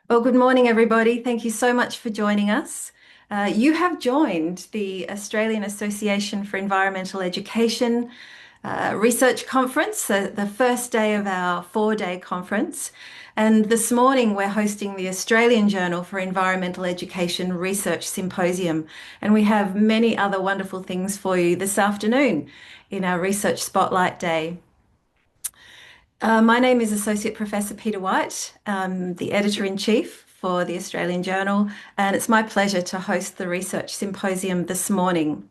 Well, good morning, everybody. Thank you so much for joining us. You have joined the Australian Association for Environmental Education Research Conference, the first day of our four-day conference. And this morning, we're hosting the Australian Journal for Environmental Education Research Symposium. And we have many other wonderful things for you this afternoon in our Research Spotlight Day. My name is Associate Professor Peter White, the Editor-in-Chief for the Australian Journal, and it's my pleasure to host the Research Symposium this morning.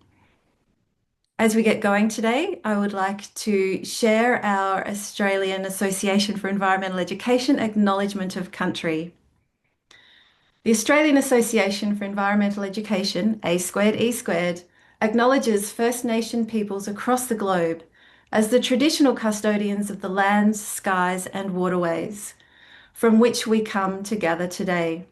As we get going today, I would like to share our Australian Association for Environmental Education Acknowledgement of Country. The Australian Association for Environmental Education, A²E², acknowledges First Nation peoples across the globe as the traditional custodians of the lands, skies, and waterways from which we come to gather today.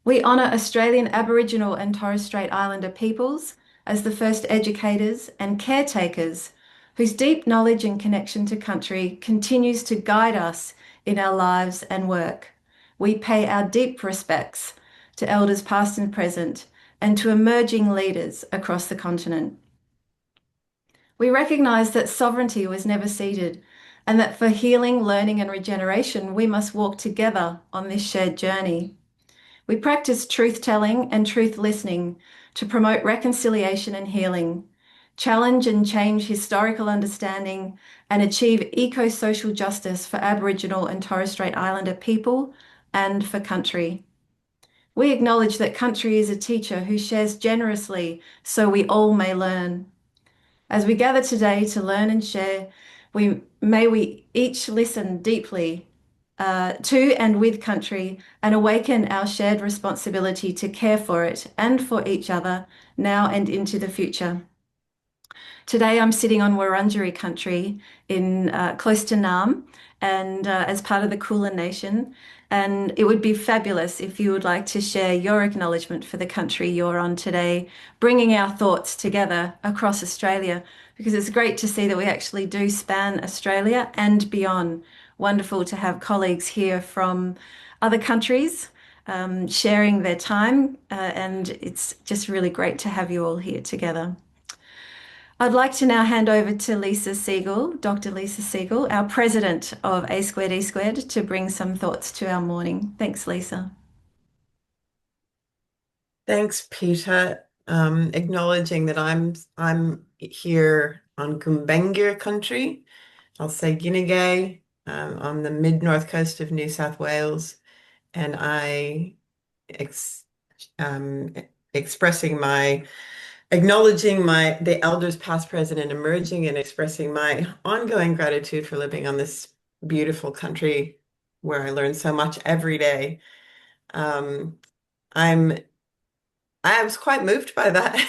We honour Australian Aboriginal and Torres Strait Islander peoples as the first educators and caretakers whose deep knowledge and connection to country continues to guide us in our lives and work. We pay our deep respects to elders past and present and to emerging leaders across the continent. We recognise that sovereignty was never ceded and that for healing, learning and regeneration, we must walk together on this shared journey. We practice truth-telling and truth-listening to promote reconciliation and healing, challenge and change historical understanding, and achieve eco-social justice for Aboriginal and Torres Strait Islander people and for country. We acknowledge that country is a teacher who shares generously so we all may learn. As we gather today to learn and share, may we each listen deeply to and with country and awaken our shared responsibility to care for it and for each other now and into the future. Today I'm sitting on Wurundjeri country in close to Naarm and as part of the Kulin Nation. And it would be fabulous if you would like to share your acknowledgement for the country you're on today, bringing our thoughts together across Australia, because it's great to see that we actually do span Australia and beyond. Wonderful to have colleagues here from other countries sharing their time, and it's just really great to have you all here together. I'd like to now hand over to Lisa Siegel, Dr. Lisa Siegel, our president of A²E², to bring some thoughts to our morning. Thanks, Lisa. Thanks, Peter. Acknowledging that I'm here on Gumbaynggirr country. I'll say Guinea on the mid-north coast of New South Wales, and expressing my acknowledging the elders past, present, and emerging, and expressing my ongoing gratitude for living on this beautiful country where I learn so much every day. I was quite moved by that,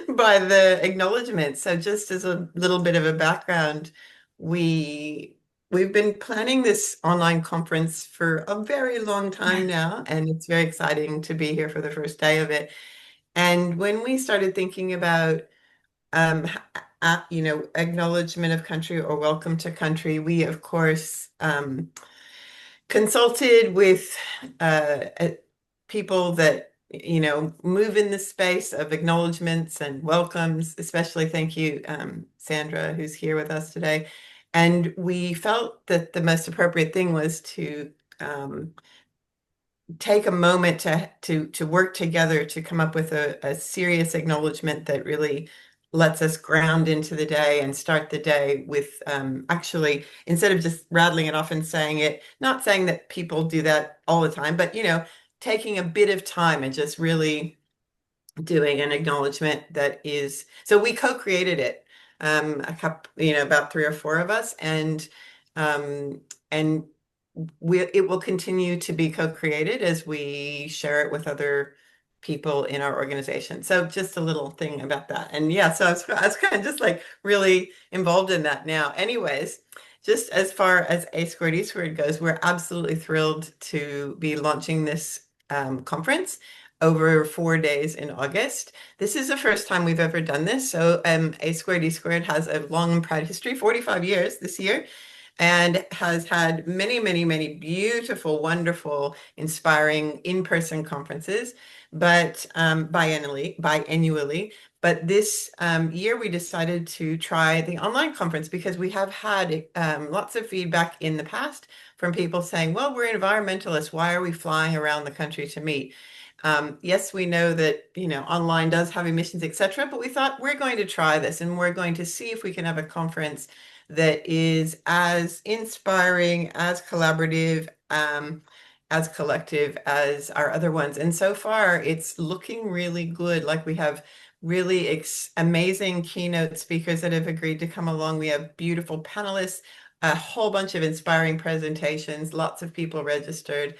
by the acknowledgement. So just as a little bit of a background, we've been planning this online conference for a very long time now, and it's very exciting to be here for the first day of it. And when we started thinking about, acknowledgement of country or welcome to country, we, of course, consulted with people that, move in the space of acknowledgements and welcomes, especially thank you, Sandra, who's here with us today. And we felt that the most appropriate thing was to take a moment to work together to come up with a serious acknowledgement that really lets us ground into the day and start the day with actually, instead of just rattling it off and saying it, not saying that people do that all the time, but taking a bit of time and just really doing an acknowledgement that is, so we co-created it, about 3 or 4 of us, and it will continue to be co-created as we share it with other people in our organization. So just a little thing about that. And yeah, so I was kind of just like really involved in that now. Anyways, just as far as A²E² goes, we're absolutely thrilled to be launching this conference over 4 days in August. This is the first time we've ever done this. So A²E² has a long and proud history, 45 years this year. and has had many, many, many beautiful, wonderful, inspiring in-person conferences, but biannually. But this year we decided to try the online conference because we have had lots of feedback in the past from people saying, well, we're environmentalists. Why are we flying around the country to meet? Yes, we know that, online does have emissions, etc., but we thought we're going to try this and we're going to see if we can have a conference that is as inspiring, as collaborative, as collective as our other ones. And so far, it's looking really good. Like we have really amazing keynote speakers that have agreed to come along. We have beautiful panelists, a whole bunch of inspiring presentations, lots of people registered.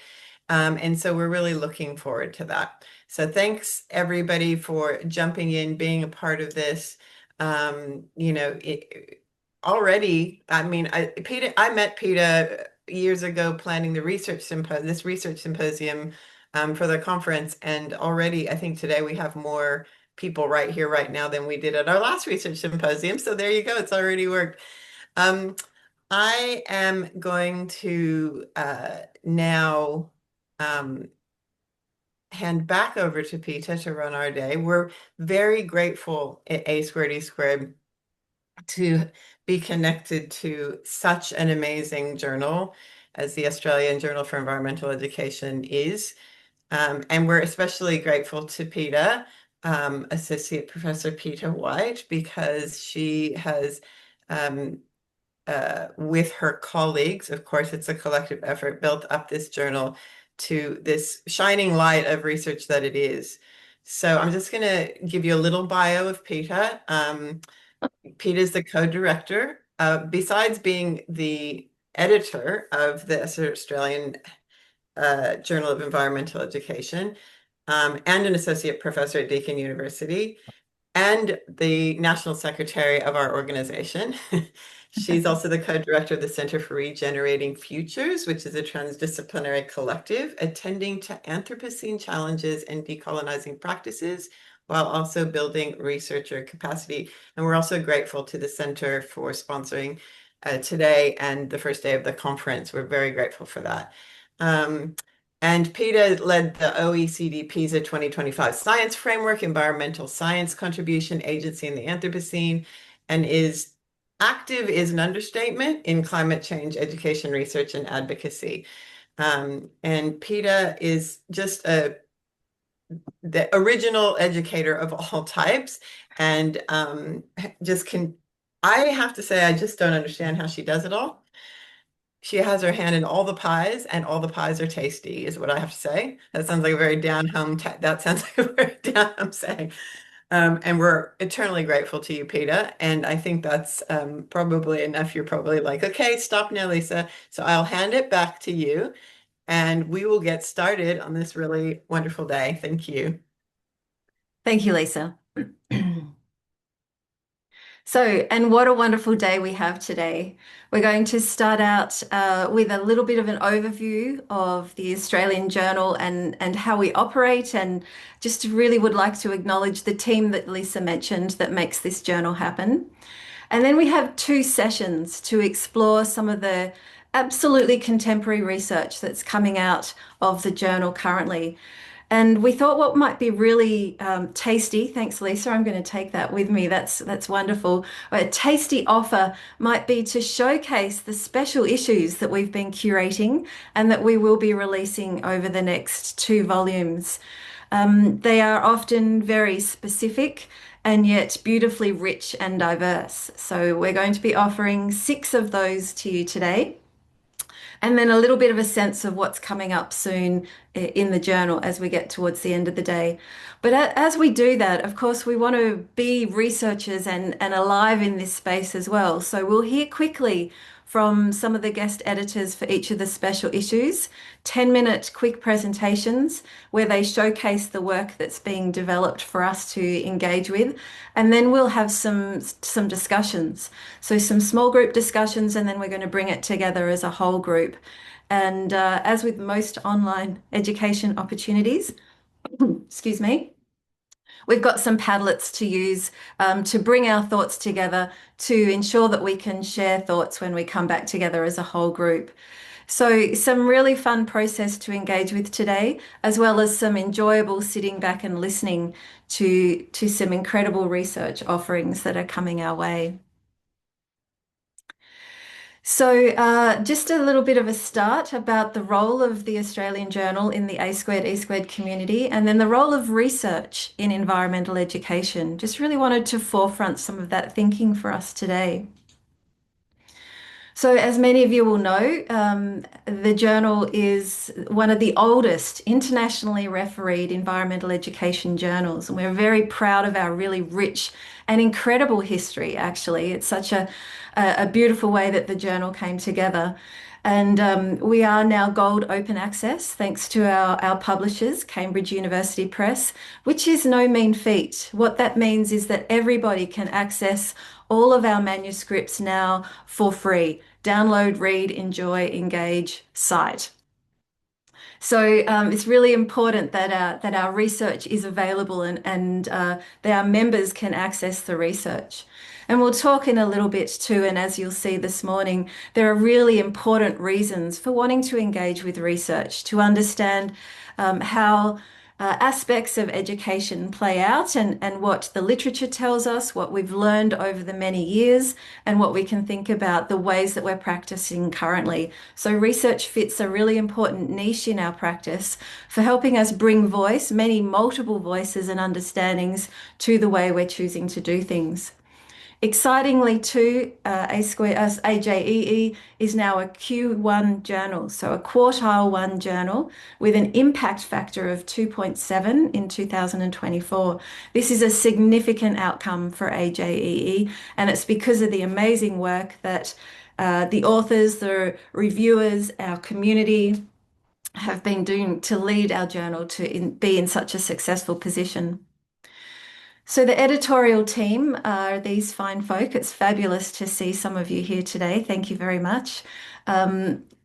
And so we're really looking forward to that. So thanks everybody for jumping in, being a part of this. Already, I mean, I met Peter years ago planning this research symposium for the conference, and already I think today we have more people right here, right now than we did at our last research symposium. So there you go, it's already worked. Um, I am going to now hand back over to Peter to run our day. We're very grateful at A Squared E Squared to be connected to such an amazing journal as the Australian Journal for Environmental Education is. And we're especially grateful to Peter, Associate Professor Peter White, because she has, with her colleagues, of course, it's a collective effort, built up this journal to this shining light of research that it is. So I'm just going to give you a little bio of Peter. Peter's the co-director. Besides being the editor of the Australian Journal of Environmental Education, and an associate professor at Deakin University, and the national secretary of our organization. She's also the co-director of the Center for Regenerating Futures, which is a transdisciplinary collective attending to Anthropocene challenges and decolonizing practices, while also building researcher capacity. And we're also grateful to the Center for sponsoring today and the first day of the conference. We're very grateful for that. And Peter led the OECD PISA 2025 Science Framework, Environmental Science Contribution Agency in the Anthropocene, and is active is an understatement in climate change education, research, and advocacy. And Peter is just the original educator of all types, and I have to say, I just don't understand how she does it all. She has her hand in all the pies, and all the pies are tasty, is what I have to say. That sounds like a very down-home, that sounds like a very down-home saying. And we're eternally grateful to you, Peter. And I think that's probably enough. You're probably like, okay, stop now, Lisa. So I'll hand it back to you, and we will get started on this really wonderful day. Thank you. Thank you, Lisa. So, and what a wonderful day we have today. We're going to start out with a little bit of an overview of the Australian Journal and how we operate, and just really would like to acknowledge the team that Lisa mentioned that makes this journal happen. And then we have two sessions to explore some of the absolutely contemporary research that's coming out of the journal currently. And we thought what might be really tasty, thanks Lisa, I'm going to take that with me, that's wonderful. A tasty offer might be to showcase the special issues that we've been curating and that we will be releasing over the next 2 volumes. They are often very specific and yet beautifully rich and diverse. So we're going to be offering 6 of those to you today, and then a little bit of a sense of what's coming up soon in the journal as we get towards the end of the day. But as we do that, of course, we want to be researchers and alive in this space as well. So we'll hear quickly from some of the guest editors for each of the special issues, 10-minute quick presentations where they showcase the work that's being developed for us to engage with. And then we'll have some discussions. So some small group discussions, and then we're going to bring it together as a whole group. And as with most online education opportunities, excuse me, We've got some Padlets to use to bring our thoughts together to ensure that we can share thoughts when we come back together as a whole group. So, some really fun process to engage with today, as well as some enjoyable sitting back and listening to some incredible research offerings that are coming our way. So, just a little bit of a start about the role of the Australian Journal in the A squared E squared community, and then the role of research in environmental education. Just really wanted to forefront some of that thinking for us today. So, as many of you will know, the journal is one of the oldest internationally refereed environmental education journals, and we're very proud of our really rich and incredible history, actually. It's such a beautiful way that the journal came together. And we are now gold open access thanks to our publishers, Cambridge University Press, which is no mean feat. What that means is that everybody can access all of our manuscripts now for free. Download, read, enjoy, engage, cite. So it's really important that our research is available and that our members can access the research. And we'll talk in a little bit too, and as you'll see this morning, there are really important reasons for wanting to engage with research, to understand how aspects of education play out and what the literature tells us, what we've learned over the many years, and what we can think about the ways that we're practicing currently. So research fits a really important niche in our practice for helping us bring voice, many multiple voices and understandings to the way we're choosing to do things. Excitingly, too, AJEE is now a Q1 journal, so a quartile one journal with an impact factor of 2.7 in 2024. This is a significant outcome for AJEE, and it's because of the amazing work that the authors, the reviewers, our community have been doing to lead our journal to be in such a successful position. So the editorial team are these fine folk. It's fabulous to see some of you here today. Thank you very much.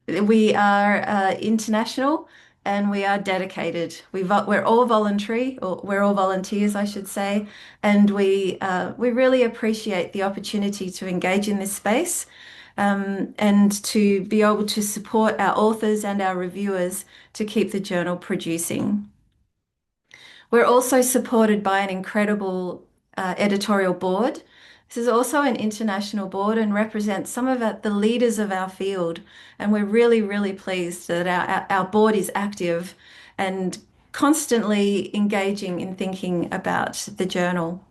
We are international and we are dedicated. We're all voluntary, or we're all volunteers, I should say, and we really appreciate the opportunity to engage in this space and to be able to support our authors and our reviewers to keep the journal producing. We're also supported by an incredible editorial board. This is also an international board and represents some of the leaders of our field. And we're really, really pleased that our board is active and constantly engaging in thinking about the journal.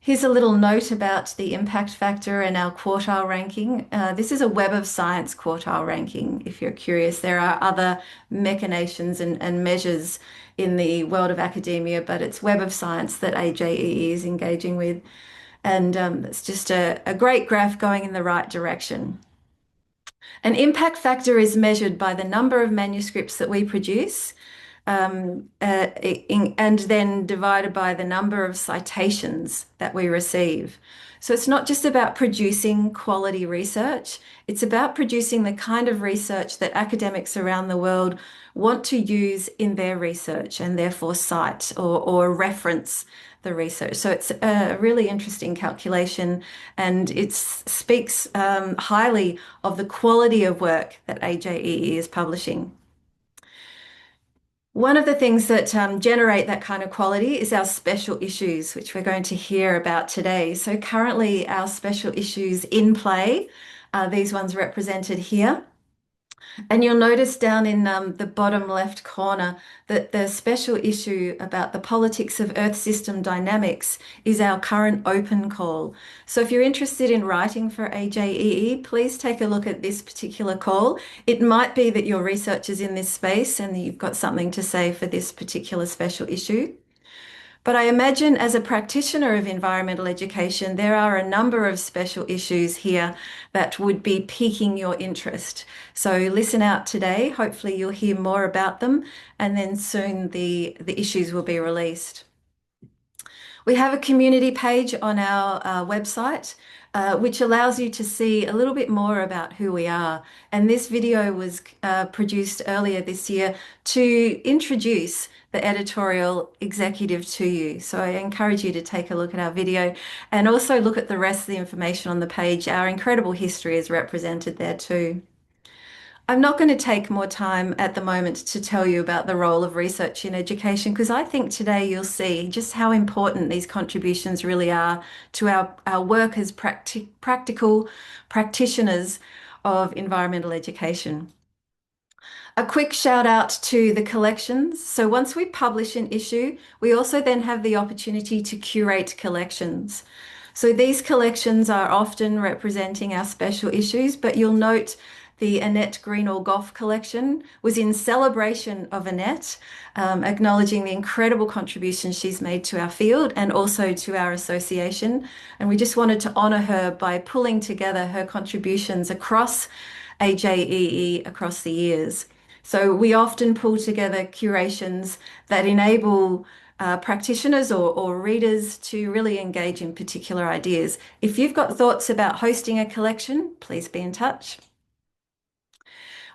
Here's a little note about the impact factor and our quartile ranking. This is a Web of Science quartile ranking, if you're curious. There are other machinations and measures in the world of academia, but it's Web of Science that AJEE is engaging with. And it's just a great graph going in the right direction. An impact factor is measured by the number of manuscripts that we produce and then divided by the number of citations that we receive. So it's not just about producing quality research, it's about producing the kind of research that academics around the world want to use in their research and therefore cite or reference the research. So it's a really interesting calculation and it speaks highly of the quality of work that AJEE is publishing. One of the things that generate that kind of quality is our special issues, which we're going to hear about today. So currently our special issues in play are these ones represented here. And you'll notice down in the bottom left corner that the special issue about the politics of Earth system dynamics is our current open call. So if you're interested in writing for AJEE, please take a look at this particular call. It might be that your research is in this space and you've got something to say for this particular special issue. But I imagine as a practitioner of environmental education, there are a number of special issues here that would be piquing your interest. So listen out today. Hopefully you'll hear more about them and then soon the issues will be released. We have a community page on our website, which allows you to see a little bit more about who we are. And this video was produced earlier this year to introduce the editorial executive to you. So I encourage you to take a look at our video and also look at the rest of the information on the page. Our incredible history is represented there too. I'm not going to take more time at the moment to tell you about the role of research in education because I think today you'll see just how important these contributions really are to our work as practical practitioners of environmental education. A quick shout out to the collections. So once we publish an issue, we also then have the opportunity to curate collections. So these collections are often representing our special issues, but you'll note the Annette Greenall-Goff collection was in celebration of Annette, acknowledging the incredible contributions she's made to our field and also to our association. And we just wanted to honour her by pulling together her contributions across AJEE across the years. So we often pull together curations that enable practitioners or readers to really engage in particular ideas. If you've got thoughts about hosting a collection, please be in touch.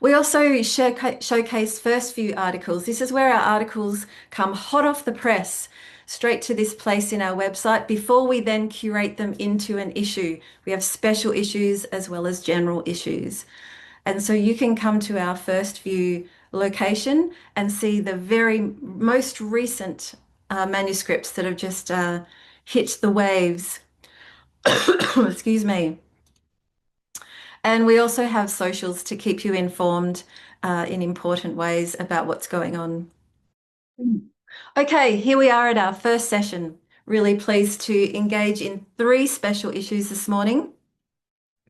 We also showcase first view articles. This is where our articles come hot off the press straight to this place in our website before we then curate them into an issue. We have special issues as well as general issues. And so you can come to our first view location and see the very most recent manuscripts that have just hit the waves. Excuse me. And we also have socials to keep you informed in important ways about what's going on. Okay, here we are at our first session. Really pleased to engage in 3 special issues this morning.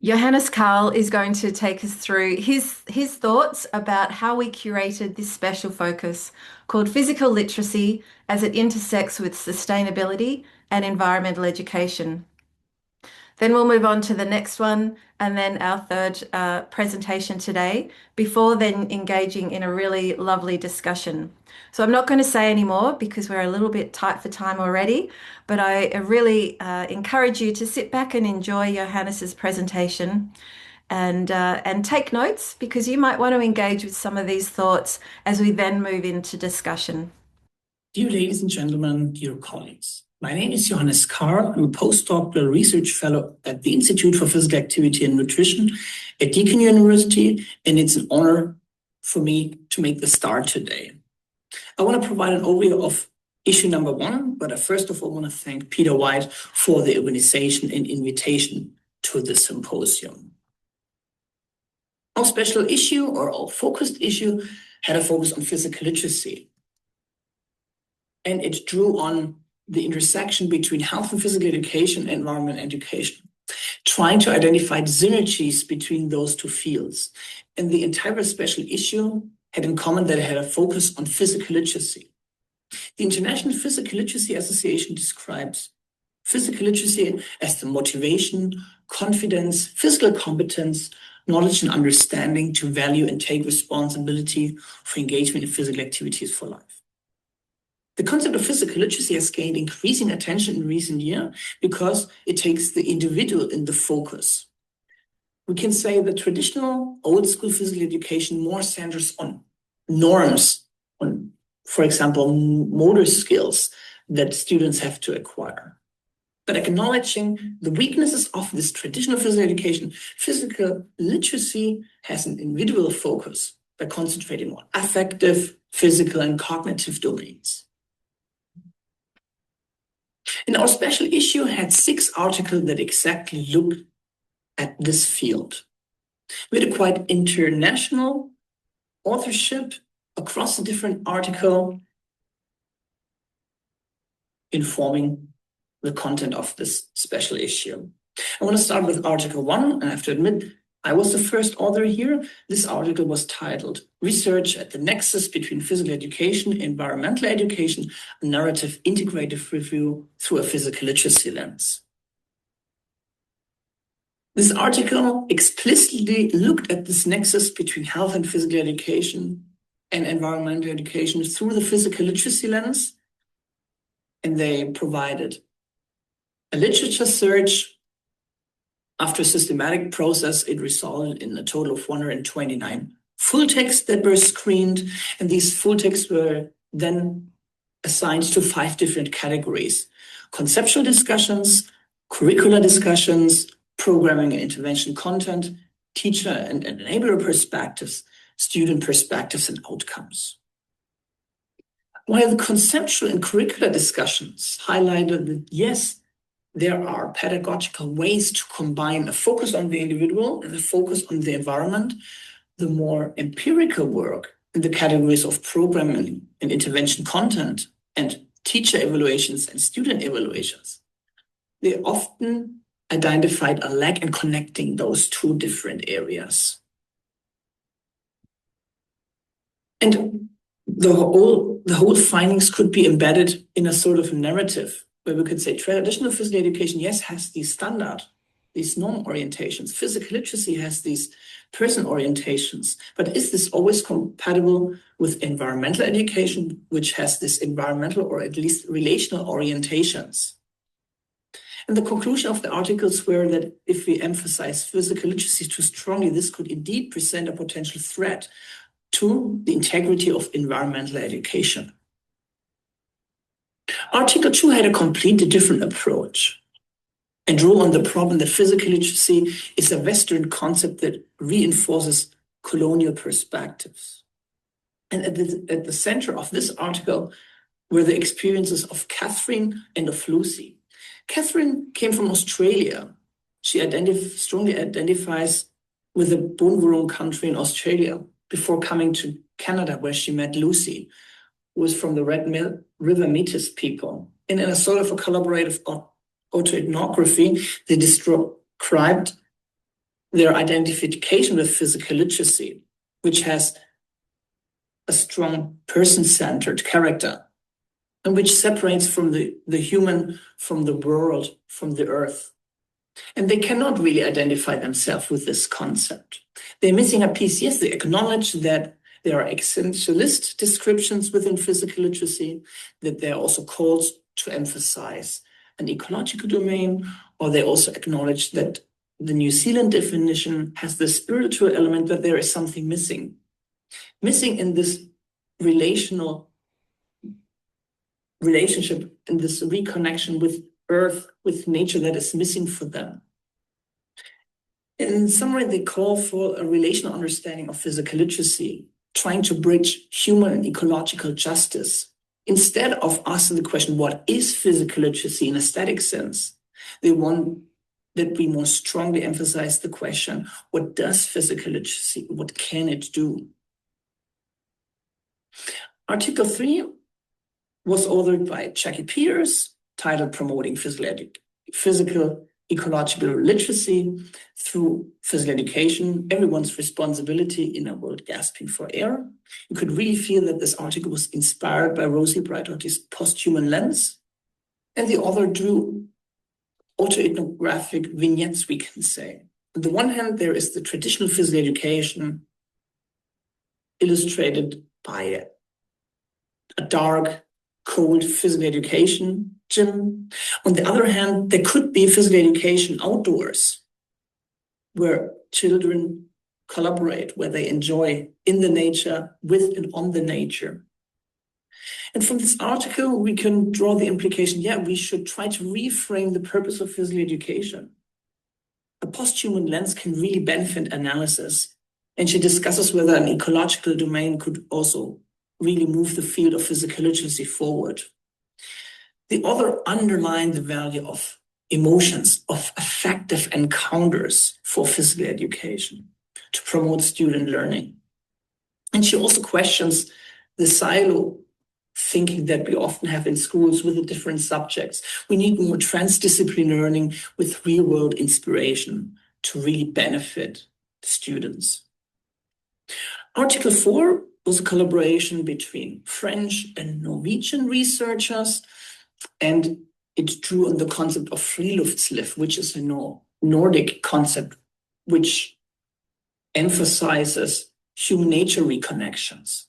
Johannes Karl is going to take us through his thoughts about how we curated this special focus called Physical Literacy as it intersects with sustainability and environmental education. Then we'll move on to the next one and then our third presentation today before then engaging in a really lovely discussion. So I'm not going to say any more because we're a little bit tight for time already, but I really encourage you to sit back and enjoy Johannes's presentation and take notes because you might want to engage with some of these thoughts as we then move into discussion. Dear ladies and gentlemen, dear colleagues, my name is Johannes Karl. I'm a postdoctoral research fellow at the Institute for Physical Activity and Nutrition at Deakin University, and it's an honor for me to make the start today. I want to provide an overview of issue number 1, but I first of all want to thank Peter White for the organization and invitation to the symposium. Our special issue or our focused issue had a focus on physical literacy, and it drew on the intersection between health and physical education and environment education, trying to identify the synergies between those 2 fields. And the entire special issue had in common that it had a focus on physical literacy. The International Physical Literacy Association describes physical literacy as the motivation, confidence, physical competence, knowledge and understanding to value and take responsibility for engagement in physical activities for life. The concept of physical literacy has gained increasing attention in recent years because it takes the individual in the focus. We can say that traditional old school physical education more centers on norms, on, for example, motor skills that students have to acquire. But acknowledging the weaknesses of this traditional physical education, physical literacy has an individual focus by concentrating on affective, physical, and cognitive domains. And our special issue had 6 articles that exactly looked at this field. We had a quite international authorship across the different article informing the content of this special issue. I want to start with article 1, and I have to admit, I was the first author here. This article was titled Research at the Nexus Between Physical Education and Environmental Education, a Narrative Integrative Review Through a Physical Literacy Lens. This article explicitly looked at this nexus between health and physical education and environmental education through the physical literacy lens, and they provided A literature search, after a systematic process, it resulted in a total of 129 full texts that were screened, and these full texts were then assigned to 5 different categories: conceptual discussions, curricular discussions, programming and intervention content, teacher and enabler perspectives, student perspectives, and outcomes. While the conceptual and curricular discussions highlighted that, yes, there are pedagogical ways to combine a focus on the individual and a focus on the environment, the more empirical work in the categories of programming and intervention content and teacher evaluations and student evaluations, they often identified a lack in connecting those 2 different areas. And the whole findings could be embedded in a sort of narrative where we could say traditional physical education, yes, has these standard, these norm orientations. Physical literacy has these person orientations. But is this always compatible with environmental education, which has this environmental or at least relational orientations? And the conclusion of the articles were that if we emphasize physical literacy too strongly, this could indeed present a potential threat to the integrity of environmental education. Article 2 had a completely different approach and drew on the problem that physical literacy is a Western concept that reinforces colonial perspectives. And at the center of this article were the experiences of Catherine and of Lucy. Catherine came from Australia. She strongly identifies with the Boon Wurrung country in Australia before coming to Canada, where she met Lucy, who was from the Red River Métis people. And in a sort of a collaborative autoethnography, they described their identification with physical literacy, which has a strong person-centered character, and which separates from the human, from the world, from the earth. And they cannot really identify themselves with this concept. They're missing a piece. Yes, they acknowledge that there are essentialist descriptions within physical literacy, that there are also calls to emphasize an ecological domain, or they also acknowledge that the New Zealand definition has the spiritual element, that there is something missing. Missing in this relationship, in this reconnection with earth, with nature, that is missing for them. In summary, they call for a relational understanding of physical literacy, trying to bridge human and ecological justice. Instead of asking the question, what is physical literacy in a static sense? They want that we more strongly emphasize the question, what does physical literacy, what can it do? Article 3 was authored by Jackie Peters, titled Promoting Physical Ecological Literacy Through Physical Education, Everyone's Responsibility in a World Gasping for Air. You could really feel that this article was inspired by Rosie Brighthotti's Posthuman Lens, and the author drew autoethnographic vignettes, we can say. On the one hand, there is the traditional physical education illustrated by a dark, cold physical education gym. On the other hand, there could be physical education outdoors, where children collaborate, where they enjoy in the nature, with and on the nature. And from this article, we can draw the implication, yeah, we should try to reframe the purpose of physical education. A posthuman lens can really benefit analysis. And she discusses whether an ecological domain could also really move the field of physical literacy forward. The author underlined the value of emotions, of affective encounters for physical education to promote student learning. And she also questions the silo thinking that we often have in schools with the different subjects. We need more transdisciplinary learning with real-world inspiration to really benefit students. Article 4 was a collaboration between French and Norwegian researchers, and it drew on the concept of friluftsliv, which is a Nordic concept which emphasizes human-nature reconnections.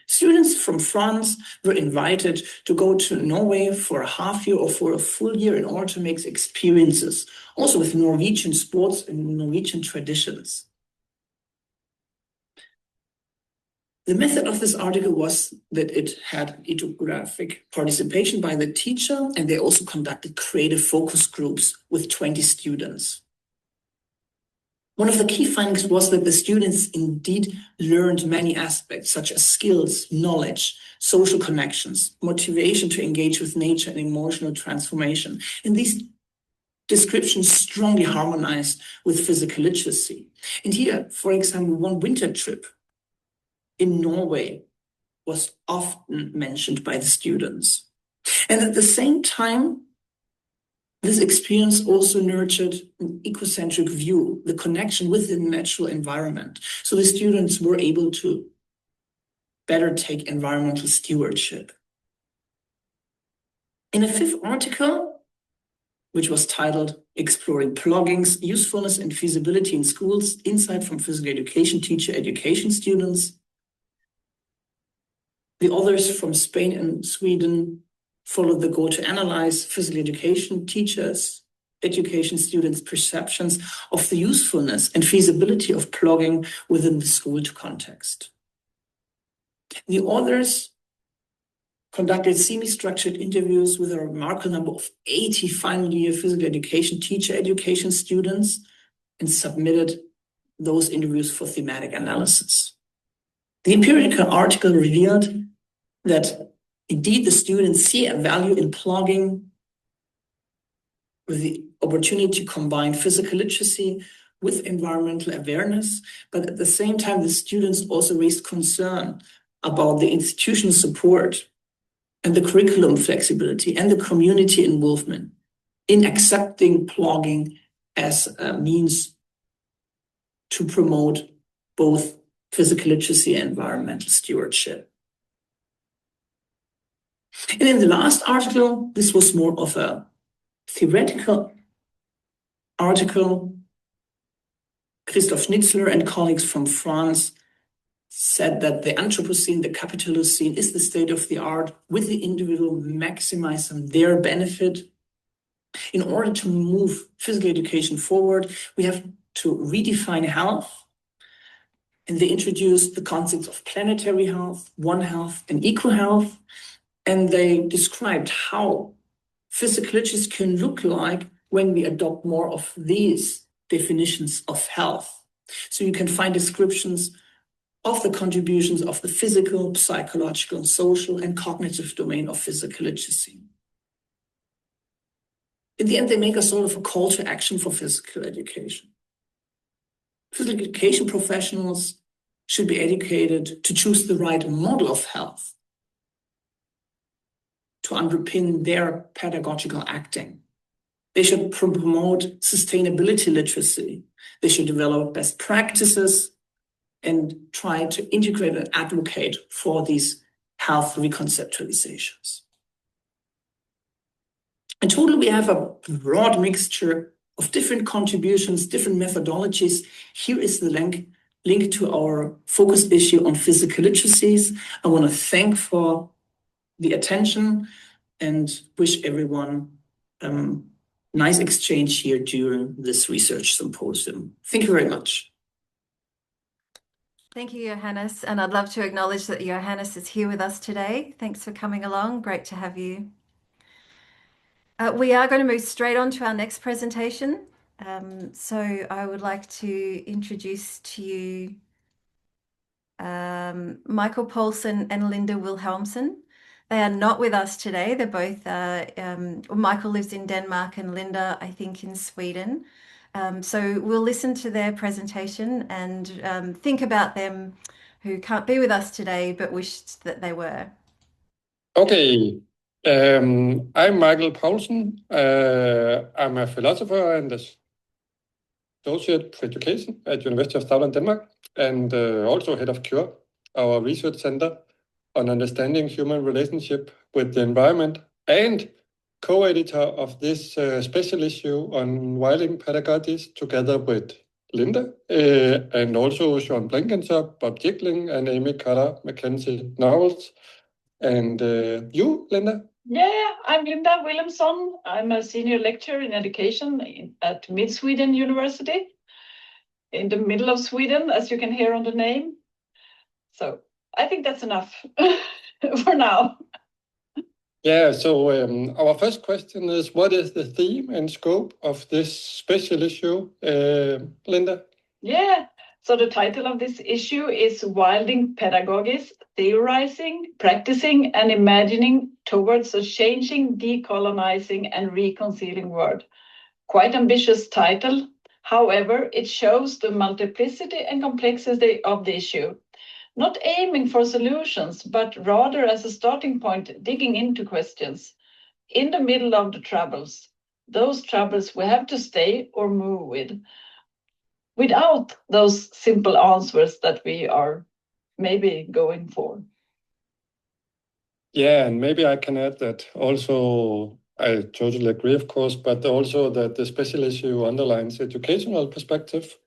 Students from France were invited to go to Norway for a half year or for a full year in order to make experiences, also with Norwegian sports and Norwegian traditions. The method of this article was that it had ethnographic participation by the teacher, and they also conducted creative focus groups with 20 students. One of the key findings was that the students indeed learned many aspects, such as skills, knowledge, social connections, motivation to engage with nature, and emotional transformation. And these descriptions strongly harmonized with physical literacy. And here, for example, one winter trip in Norway was often mentioned by the students. And at the same time, this experience also nurtured an ecocentric view, the connection with the natural environment. So the students were able to better take environmental stewardship. In a fifth article, which was titled Exploring Plugging's Usefulness and Feasibility in Schools, Insight from Physical Education Teacher Education Students, the authors from Spain and Sweden followed the goal to analyze physical education teachers, education students' perceptions of the usefulness and feasibility of plugging within the school context. The authors conducted semi-structured interviews with a remarkable number of 80 final year physical education teacher education students and submitted those interviews for thematic analysis. The empirical article revealed that indeed the students see a value in plugging with the opportunity to combine physical literacy with environmental awareness, but at the same time, the students also raised concern about the institutional support and the curriculum flexibility and the community involvement in accepting plugging as a means to promote both physical literacy and environmental stewardship. And in the last article, this was more of a theoretical article. Christoph Schnitzler and colleagues from France said that the Anthropocene, the Capitalocene, is the state of the art, with the individual maximizing their benefit. In order to move physical education forward, we have to redefine health. And they introduced the concepts of planetary health, One Health, and eco health. And they described how physical literacy can look like when we adopt more of these definitions of health. So you can find descriptions of the contributions of the physical, psychological, social, and cognitive domain of physical literacy. In the end, they make a sort of a call to action for physical education. Physical education professionals should be educated to choose the right model of health to underpin their pedagogical acting. They should promote sustainability literacy. They should develop best practices and try to integrate and advocate for these health reconceptualizations. In total, we have a broad mixture of different contributions, different methodologies. Here is the link to our focus issue on physical literacies. I want to thank for the attention and wish everyone nice exchange here during this research symposium. Thank you very much. Thank you, Johannes. And I'd love to acknowledge that Johannes is here with us today. Thanks for coming along. Great to have you. We are going to move straight on to our next presentation. So I would like to introduce to you Michael Poulsen and Linda Wilhelmsen. They are not with us today. They're both, Michael lives in Denmark and Linda, I think, in Sweden. So we'll listen to their presentation and think about them who can't be with us today, but wished that they were. Okay, I'm Michael Poulsen. I'm a philosopher and associate for education at University of Southern Denmark, and also head of CURE, our research center on understanding human relationship with the environment, and co-editor of this special issue on wilding pedagogies together with Linda, and also Sean Blenkinsop, Bob Jickling, and Amy Cutter, Mackenzie Knowles. And you, Linda? Yeah, I'm Linda Wilhelmsson. I'm a senior lecturer in education at Mid Sweden University, in the middle of Sweden, as you can hear on the name. So I think that's enough for now. Yeah, so our first question is, what is the theme and scope of this special issue, Linda? Yeah, so the title of this issue is Wilding Pedagogies, Theorizing, Practicing and Imagining Towards a Changing, Decolonizing and Reconciling World. Quite ambitious title. However, it shows the multiplicity and complexity of the issue. Not aiming for solutions, but rather as a starting point, digging into questions. In the middle of the troubles, those troubles we have to stay or move with, without those simple answers that we are maybe going for. Yeah, and maybe I can add that also, I totally agree, of course, but also that the special issue underlines educational perspective.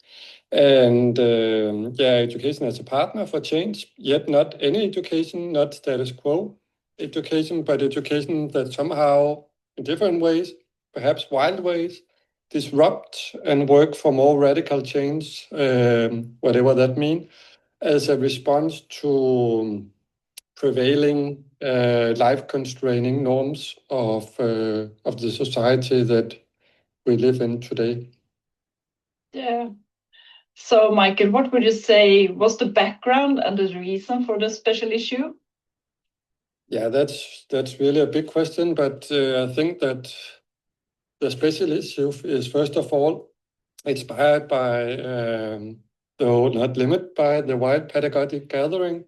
And education as a partner for change, yet not any education, not status quo education, but education that somehow, in different ways, perhaps wild ways, disrupt and work for more radical change, whatever that means, as a response to prevailing life-constraining norms of the society that we live in today. Yeah. So, Michael, what would you say was the background and the reason for the special issue? Yeah, that's really a big question, but I think that the special issue is, first of all, inspired by, though not limited by, the Wild Pedagogic Gathering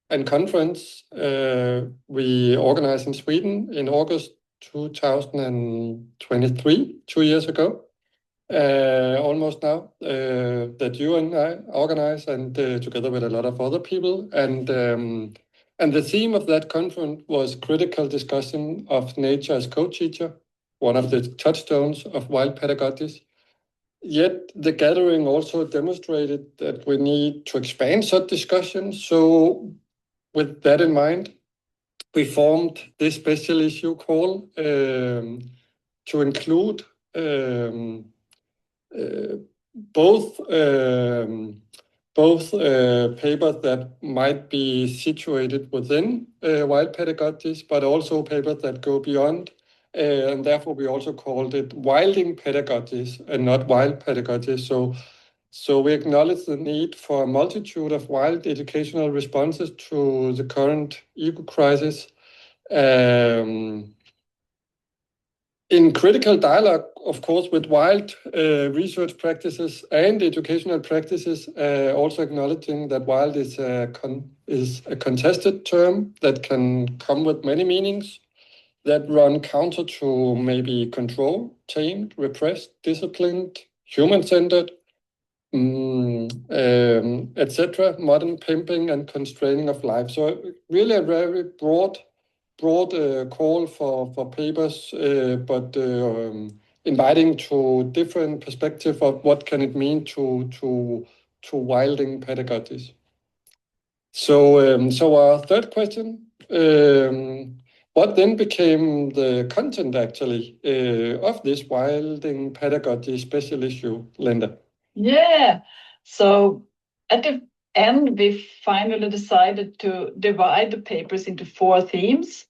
and Conference we organized in Sweden in August 2023, 2 years ago. Almost now, that you and I organize, and together with a lot of other people. And the theme of that conference was critical discussion of nature as co-teacher, one of the touchstones of wild pedagogies. Yet the gathering also demonstrated that we need to expand such discussions. So with that in mind, we formed this special issue call to include both papers that might be situated within wild pedagogies, but also papers that go beyond. And therefore, we also called it wilding pedagogies and not wild pedagogies. So we acknowledge the need for a multitude of wild educational responses to the current eco crisis. In critical dialogue, of course, with wild research practices and educational practices, also acknowledging that wild is a contested term that can come with many meanings that run counter to maybe control, tamed, repressed, disciplined, human-centered, etc., modern pimping and constraining of life. So really a very broad call for papers, but inviting to different perspective of what can it mean to wilding pedagogies. So our third question, what then became the content actually of this wilding pedagogy special issue, Linda? Yeah, so at the end, we finally decided to divide the papers into 4 themes.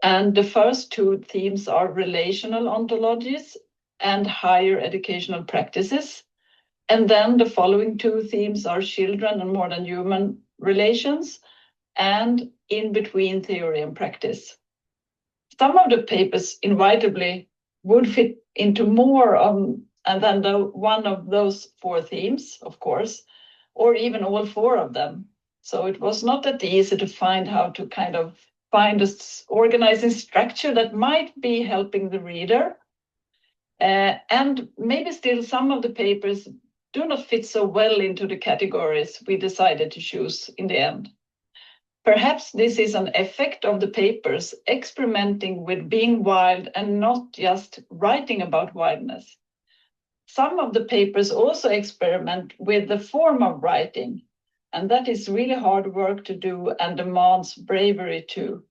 And the first 2 themes are relational ontologies and higher educational practices. And then the following 2 themes are children and more than human relations and in between theory and practice. Some of the papers inevitably would fit into more than one of those 4 themes, of course, or even all 4 of them. So it was not that easy to find how to kind of find an organizing structure that might be helping the reader. And maybe still some of the papers do not fit so well into the categories we decided to choose in the end. Perhaps this is an effect of the papers experimenting with being wild and not just writing about wildness. some of the papers also experiment with the form of writing, and that is really hard work to do and demands bravery too.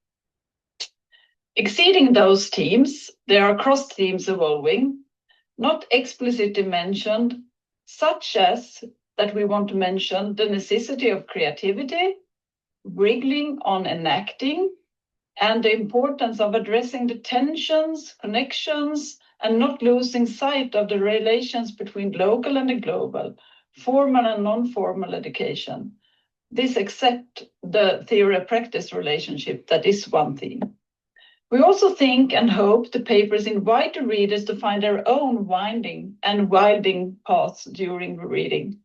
Exceeding those themes, there are cross themes evolving, not explicitly mentioned, such as that we want to mention the necessity of creativity, wriggling on enacting, and the importance of addressing the tensions, connections, and not losing sight of the relations between local and the global, formal and non-formal education. This except the theory-practice relationship that is one theme. We also think and hope the papers invite the readers to find their own winding paths during the reading.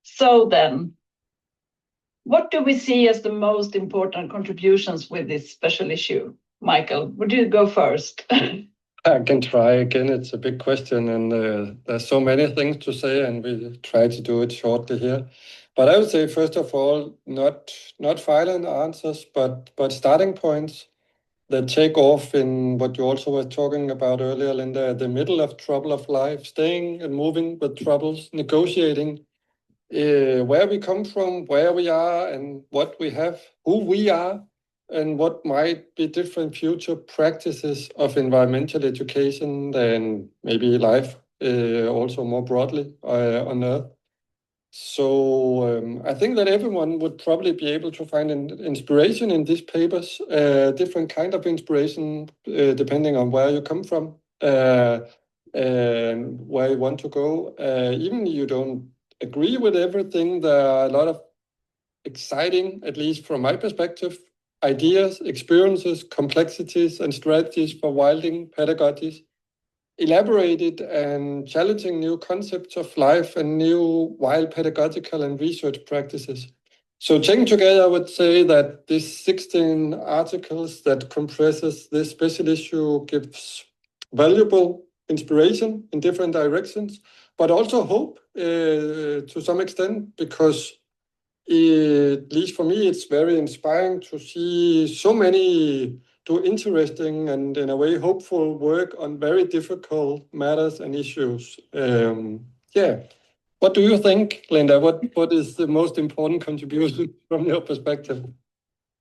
So then, what do we see as the most important contributions with this special issue? Michael, would you go first? I can try again. It's a big question, and there's so many things to say, and we try to do it shortly here. But I would say, first of all, not final answers, but starting points that take off in what you also were talking about earlier, Linda, the middle of trouble of life, staying and moving with troubles, negotiating where we come from, where we are, and what we have, who we are, and what might be different future practices of environmental education and maybe life also more broadly on Earth. So I think that everyone would probably be able to find an inspiration in these papers, different kind of inspiration depending on where you come from and where you want to go. Even if you don't agree with everything, there are a lot of exciting, at least from my perspective, ideas, experiences, complexities, and strategies for wilding pedagogies, elaborated and challenging new concepts of life and new wild pedagogical and research practices. So taken together, I would say that these 16 articles that compresses this special issue gives valuable inspiration in different directions, but also hope to some extent, because at least for me, it's very inspiring to see so many do interesting and in a way hopeful work on very difficult matters and issues. Yeah. What do you think, Linda? What is the most important contribution from your perspective?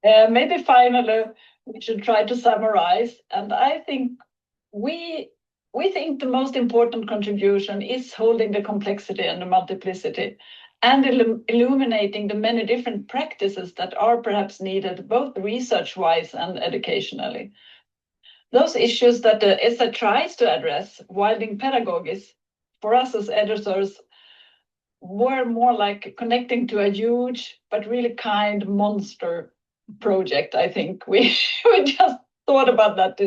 Maybe finally, we should try to summarize. And I think we think the most important contribution is holding the complexity and the multiplicity and illuminating the many different practices that are perhaps needed, both research-wise and educationally. Those issues that the essay tries to address, wilding pedagogies, for us as editors, were more like connecting to a huge but really kind monster project. I think we just thought about that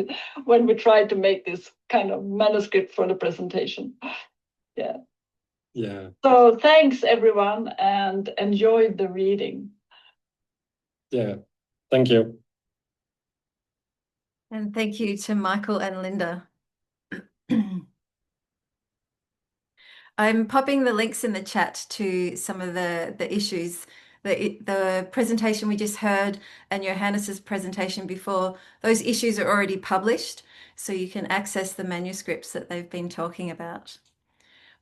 when we tried to make this kind of manuscript for the presentation. Yeah. Yeah. So thanks everyone and enjoy the reading. Yeah. Thank you. And thank you to Michael and Linda. I'm popping the links in the chat to some of the issues. The presentation we just heard and Johannes's presentation before, those issues are already published, so you can access the manuscripts that they've been talking about.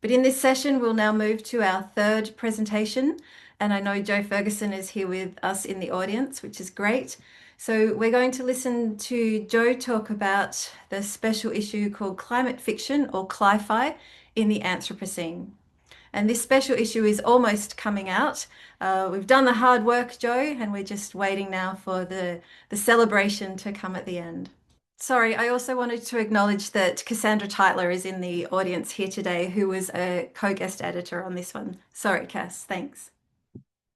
But in this session, we'll now move to our third presentation. And I know Joe Ferguson is here with us in the audience, which is great. So we're going to listen to Joe talk about the special issue called Climate Fiction, or CLI-FI, in the Anthropocene. And this special issue is almost coming out. We've done the hard work, Joe, and we're just waiting now for the celebration to come at the end. Sorry, I also wanted to acknowledge that Cassandra Tytler is in the audience here today, who was a co-guest editor on this one. Sorry, Cass, thanks.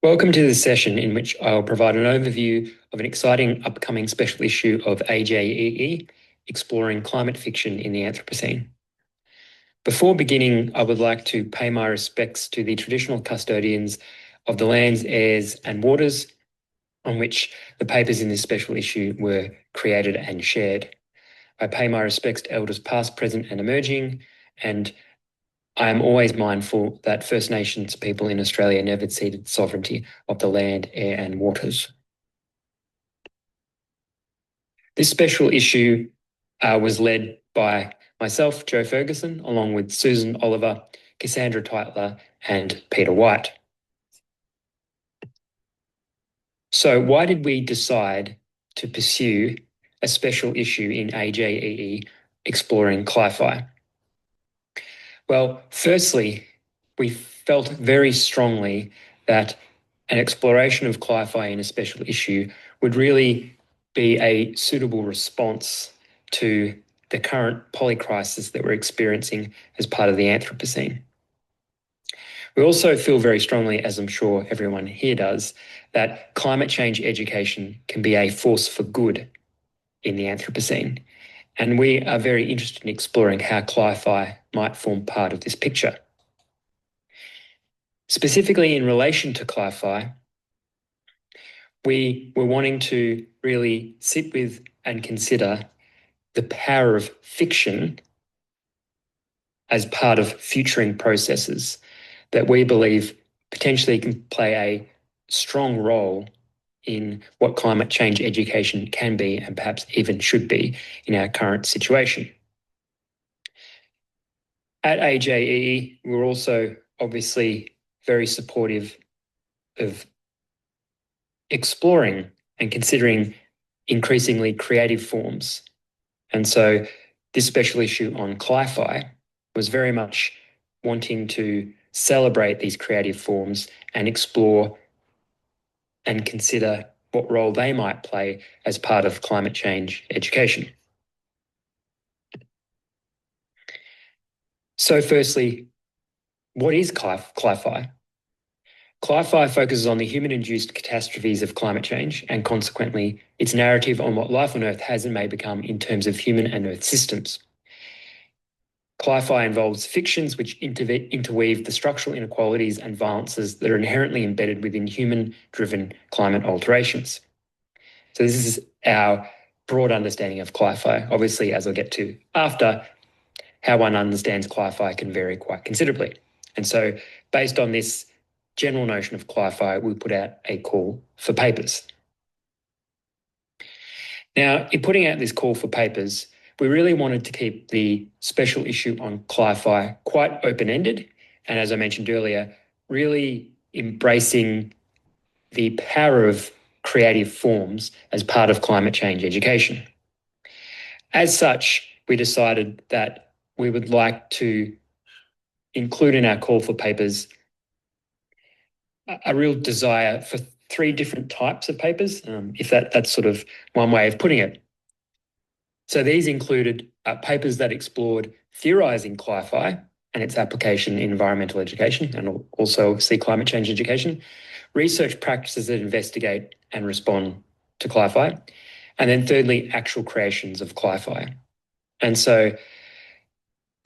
Welcome to this session in which I'll provide an overview of an exciting upcoming special issue of AJEE, exploring climate fiction in the Anthropocene. Before beginning, I would like to pay my respects to the traditional custodians of the lands, airs and waters on which the papers in this special issue were created and shared. I pay my respects to elders past, present and emerging, and I am always mindful that First Nations people in Australia never ceded sovereignty of the land, air and waters. This special issue was led by myself, Joe Ferguson, along with Susan Oliver, Cassandra Tytler, and Peter White. So why did we decide to pursue a special issue in AJEE exploring CLI-FI? Well, firstly, we felt very strongly that an exploration of CLI-FI in a special issue would really be a suitable response to the current polycrisis that we're experiencing as part of the Anthropocene. We also feel very strongly, as I'm sure everyone here does, that climate change education can be a force for good in the Anthropocene. And we are very interested in exploring how CLI-FI might form part of this picture. Specifically in relation to CLI-FI, we were wanting to really sit with and consider the power of fiction as part of futuring processes that we believe potentially can play a strong role in what climate change education can be and perhaps even should be in our current situation. At AJEE, we're also obviously very supportive of exploring and considering increasingly creative forms. And so this special issue on CLI-FI was very much wanting to celebrate these creative forms and explore and consider what role they might play as part of climate change education. So firstly, what is CLI-FI? CLI-FI focuses on the human-induced catastrophes of climate change and consequently its narrative on what life on Earth has and may become in terms of human and Earth systems. CLI-FI involves fictions which interweave the structural inequalities and violences that are inherently embedded within human-driven climate alterations. So this is our broad understanding of CLI-FI. Obviously, as I'll get to after, how one understands CLI-FI can vary quite considerably. And so based on this general notion of CLI-FI, we put out a call for papers. Now, in putting out this call for papers, we really wanted to keep the special issue on CLI-FI quite open-ended, and as I mentioned earlier, really embracing the power of creative forms as part of climate change education. As such, we decided that we would like to include in our call for papers a real desire for 3 different types of papers, if that's sort of one way of putting it. So these included papers that explored theorising CLI-FI and its application in environmental education and also obviously climate change education, research practices that investigate and respond to CLI-FI, and then thirdly, actual creations of CLI-FI. And so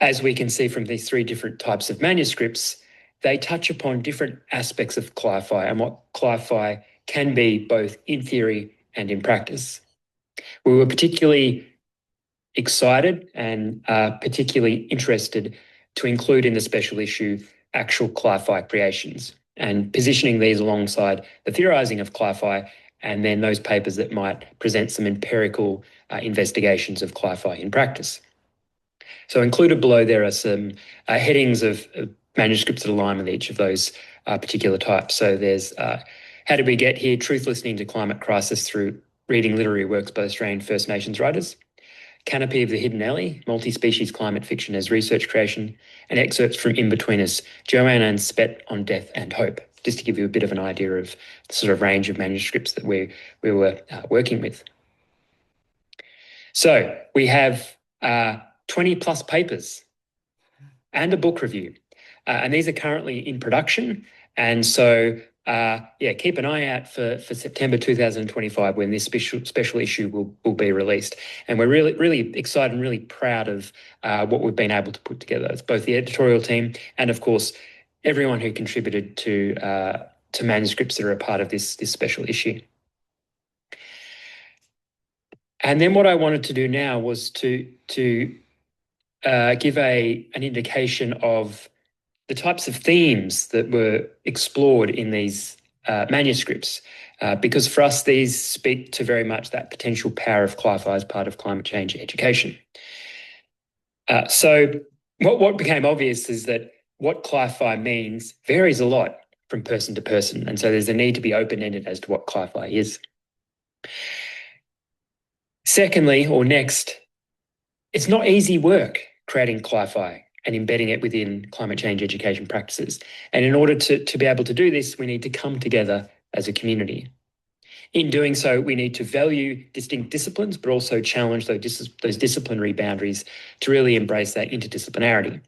as we can see from these 3 different types of manuscripts, they touch upon different aspects of CLI-FI and what CLI-FI can be both in theory and in practice. We were particularly excited and particularly interested to include in the special issue actual CLI-FI creations and positioning these alongside the theorising of CLI-FI and then those papers that might present some empirical investigations of CLI-FI in practice. So included below there are some headings of manuscripts that align with each of those particular types. So there's How Did We Get Here? Truth Listening to Climate Crisis Through Reading Literary Works by Australian First Nations Writers. Canopy of the Hidden Alley, Multi-Species Climate Fiction as Research Creation, and excerpts from In-Betweeners, Joanne Ann Spett on Death and Hope, just to give you a bit of an idea of the sort of range of manuscripts that we were working with. So we have 20 plus papers and a book review. And these are currently in production. And so, keep an eye out for September 2025 when this special issue will be released. And we're really, really excited and really proud of what we've been able to put together. It's both the editorial team and, of course, everyone who contributed to manuscripts that are a part of this special issue. And then what I wanted to do now was to give an indication of the types of themes that were explored in these manuscripts, because for us, these speak to very much that potential power of CLIFI as part of climate change education. So what became obvious is that what CLIFI means varies a lot from person to person. And so there's a need to be open-ended as to what CLIFI is. Secondly, or next, it's not easy work creating CLIFI and embedding it within climate change education practices. And in order to be able to do this, we need to come together as a community. In doing so, we need to value distinct disciplines, but also challenge those disciplinary boundaries to really embrace that interdisciplinarity.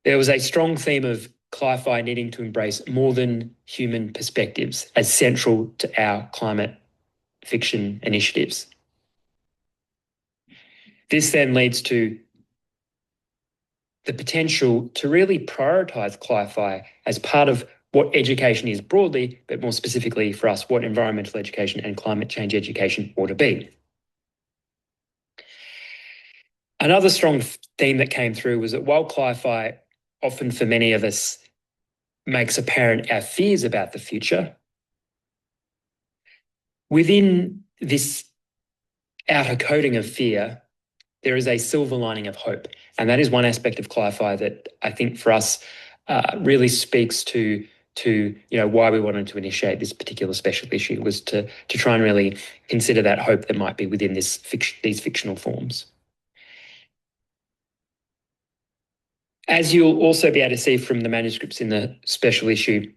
There was a strong theme of CLIFI needing to embrace more than human perspectives as central to our climate fiction initiatives. This then leads to the potential to really prioritise CLIFI as part of what education is broadly, but more specifically for us, what environmental education and climate change education ought to be. Another strong theme that came through was that while CLIFI often for many of us makes apparent our fears about the future, within this outer coating of fear, there is a silver lining of hope. And that is one aspect of CLIFI that I think for us really speaks to why we wanted to initiate this particular special issue, was to try and really consider that hope that might be within these fictional forms. As you'll also be able to see from the manuscripts in the special issue,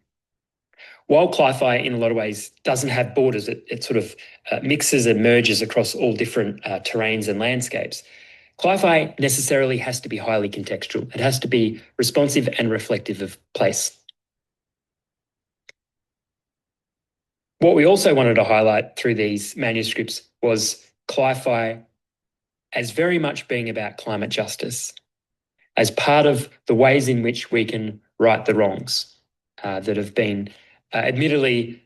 while CLIFI in a lot of ways doesn't have borders, it sort of mixes and merges across all different terrains and landscapes. CLIFI necessarily has to be highly contextual. It has to be responsive and reflective of place. What we also wanted to highlight through these manuscripts was CLIFI as very much being about climate justice, as part of the ways in which we can right the wrongs that have been admittedly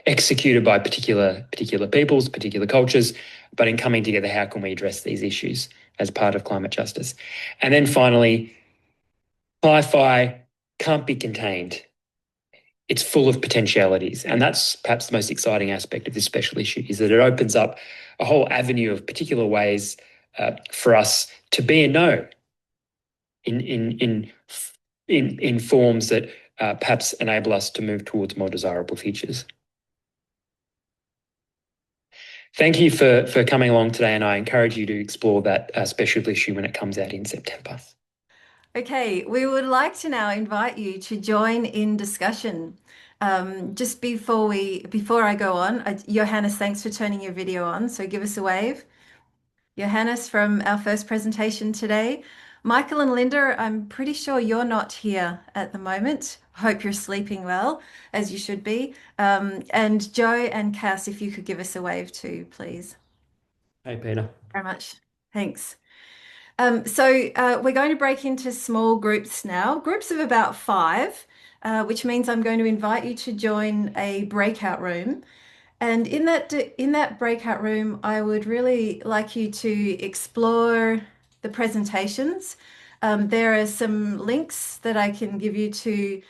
executed by particular peoples, particular cultures, but in coming together, how can we address these issues as part of climate justice? And then finally, CLIFI can't be contained. It's full of potentialities. And that's perhaps the most exciting aspect of this special issue, is that it opens up a whole avenue of particular ways for us to be and know in forms that perhaps enable us to move towards more desirable futures. Thank you for coming along today, and I encourage you to explore that special issue when it comes out in September. Okay, we would like to now invite you to join in discussion. Just before I go on, Johannes, thanks for turning your video on, so give us a wave. Johannes from our first presentation today. Michael and Linda, I'm pretty sure you're not here at the moment. Hope you're sleeping well, as you should be. And Joe and Cass, if you could give us a wave too, please. Hey, Peter. Very much. Thanks. So we're going to break into small groups now, groups of about 5, which means I'm going to invite you to join a breakout room. And in that breakout room, I would really like you to explore the presentations. There are some links that I can give you to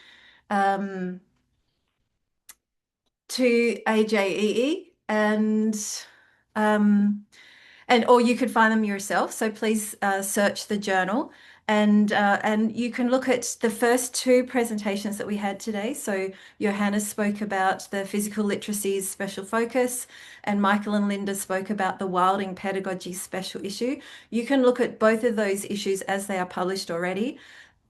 AJEE and or you could find them yourself. So please search the journal, and you can look at the first 2 presentations that we had today. So Johannes spoke about the physical literacies special focus, and Michael and Linda spoke about the wilding pedagogy special issue. You can look at both of those issues as they are published already.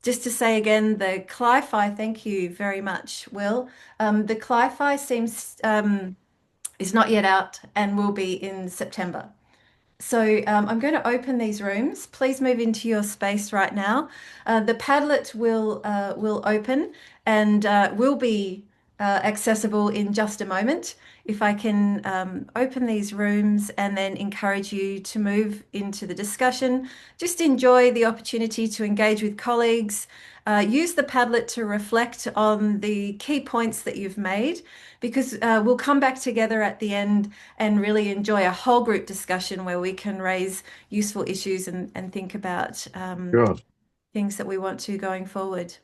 Just to say again, the CLIFI, thank you very much, Will. The CLIFI is not yet out and will be in September. So I'm going to open these rooms. Please move into your space right now. The Padlet will open and will be accessible in just a moment. If I can open these rooms and then encourage you to move into the discussion, just enjoy the opportunity to engage with colleagues. Use the Padlet to reflect on the key points that you've made, because we'll come back together at the end and really enjoy a whole group discussion where we can raise useful issues and think about things that we want to going forward.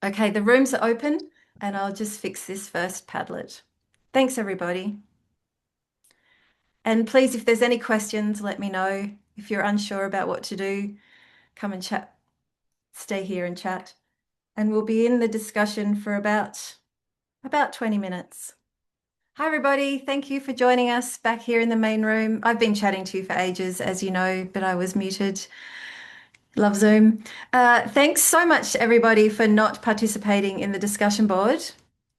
Okay, the rooms are open and I'll just fix this first Padlet. Thanks, everybody. And please, if there's any questions, let me know. If you're unsure about what to do, come and chat, stay here and chat. And we'll be in the discussion for about 20 minutes. Hi, everybody. Thank you for joining us back here in the main room. I've been chatting to you for ages, as you know, but I was muted. Love Zoom. Thanks so much, everybody, for not participating in the discussion board.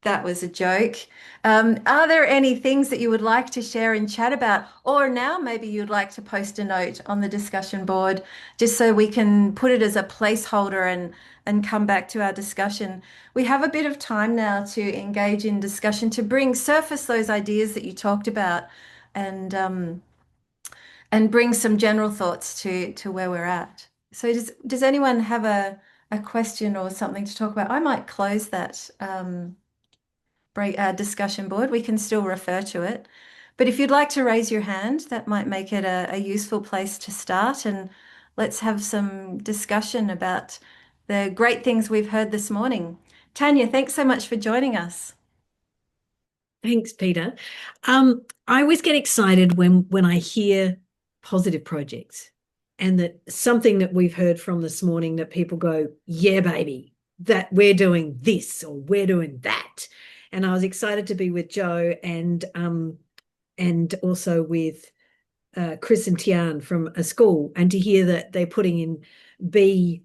That was a joke. Are there any things that you would like to share and chat about? Or now maybe you'd like to post a note on the discussion board just so we can put it as a placeholder and come back to our discussion. We have a bit of time now to engage in discussion to surface those ideas that you talked about and bring some general thoughts to where we're at. So does anyone have a question or something to talk about? I might close that discussion board. We can still refer to it. But if you'd like to raise your hand, that might make it a useful place to start. And let's have some discussion about the great things we've heard this morning. Tanya, thanks so much for joining us. Thanks, Peter. I always get excited when I hear positive projects and that something that we've heard from this morning that people go, yeah, baby, that we're doing this or we're doing that. And I was excited to be with Joe and also with Chris and Tian from a school and to hear that they're putting in bee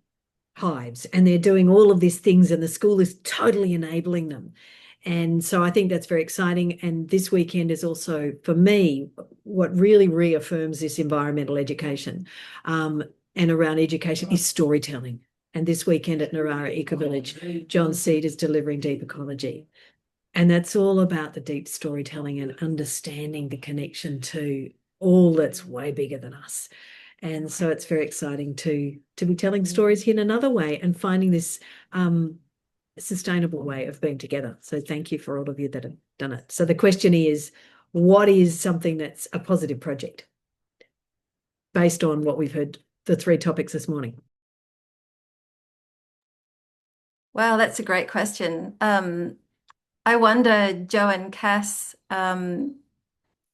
hives and they're doing all of these things and the school is totally enabling them. And so I think that's very exciting. And this weekend is also, for me, what really reaffirms this environmental education and around education is storytelling. And this weekend at Narara Eco Village, John Seed is delivering deep ecology. And that's all about the deep storytelling and understanding the connection to all that's way bigger than us. And so it's very exciting to be telling stories in another way and finding this sustainable way of being together. So thank you for all of you that have done it. So the question is, what is something that's a positive project based on what we've heard, the 3 topics this morning? Wow, that's a great question. I wonder, Joe and Cass,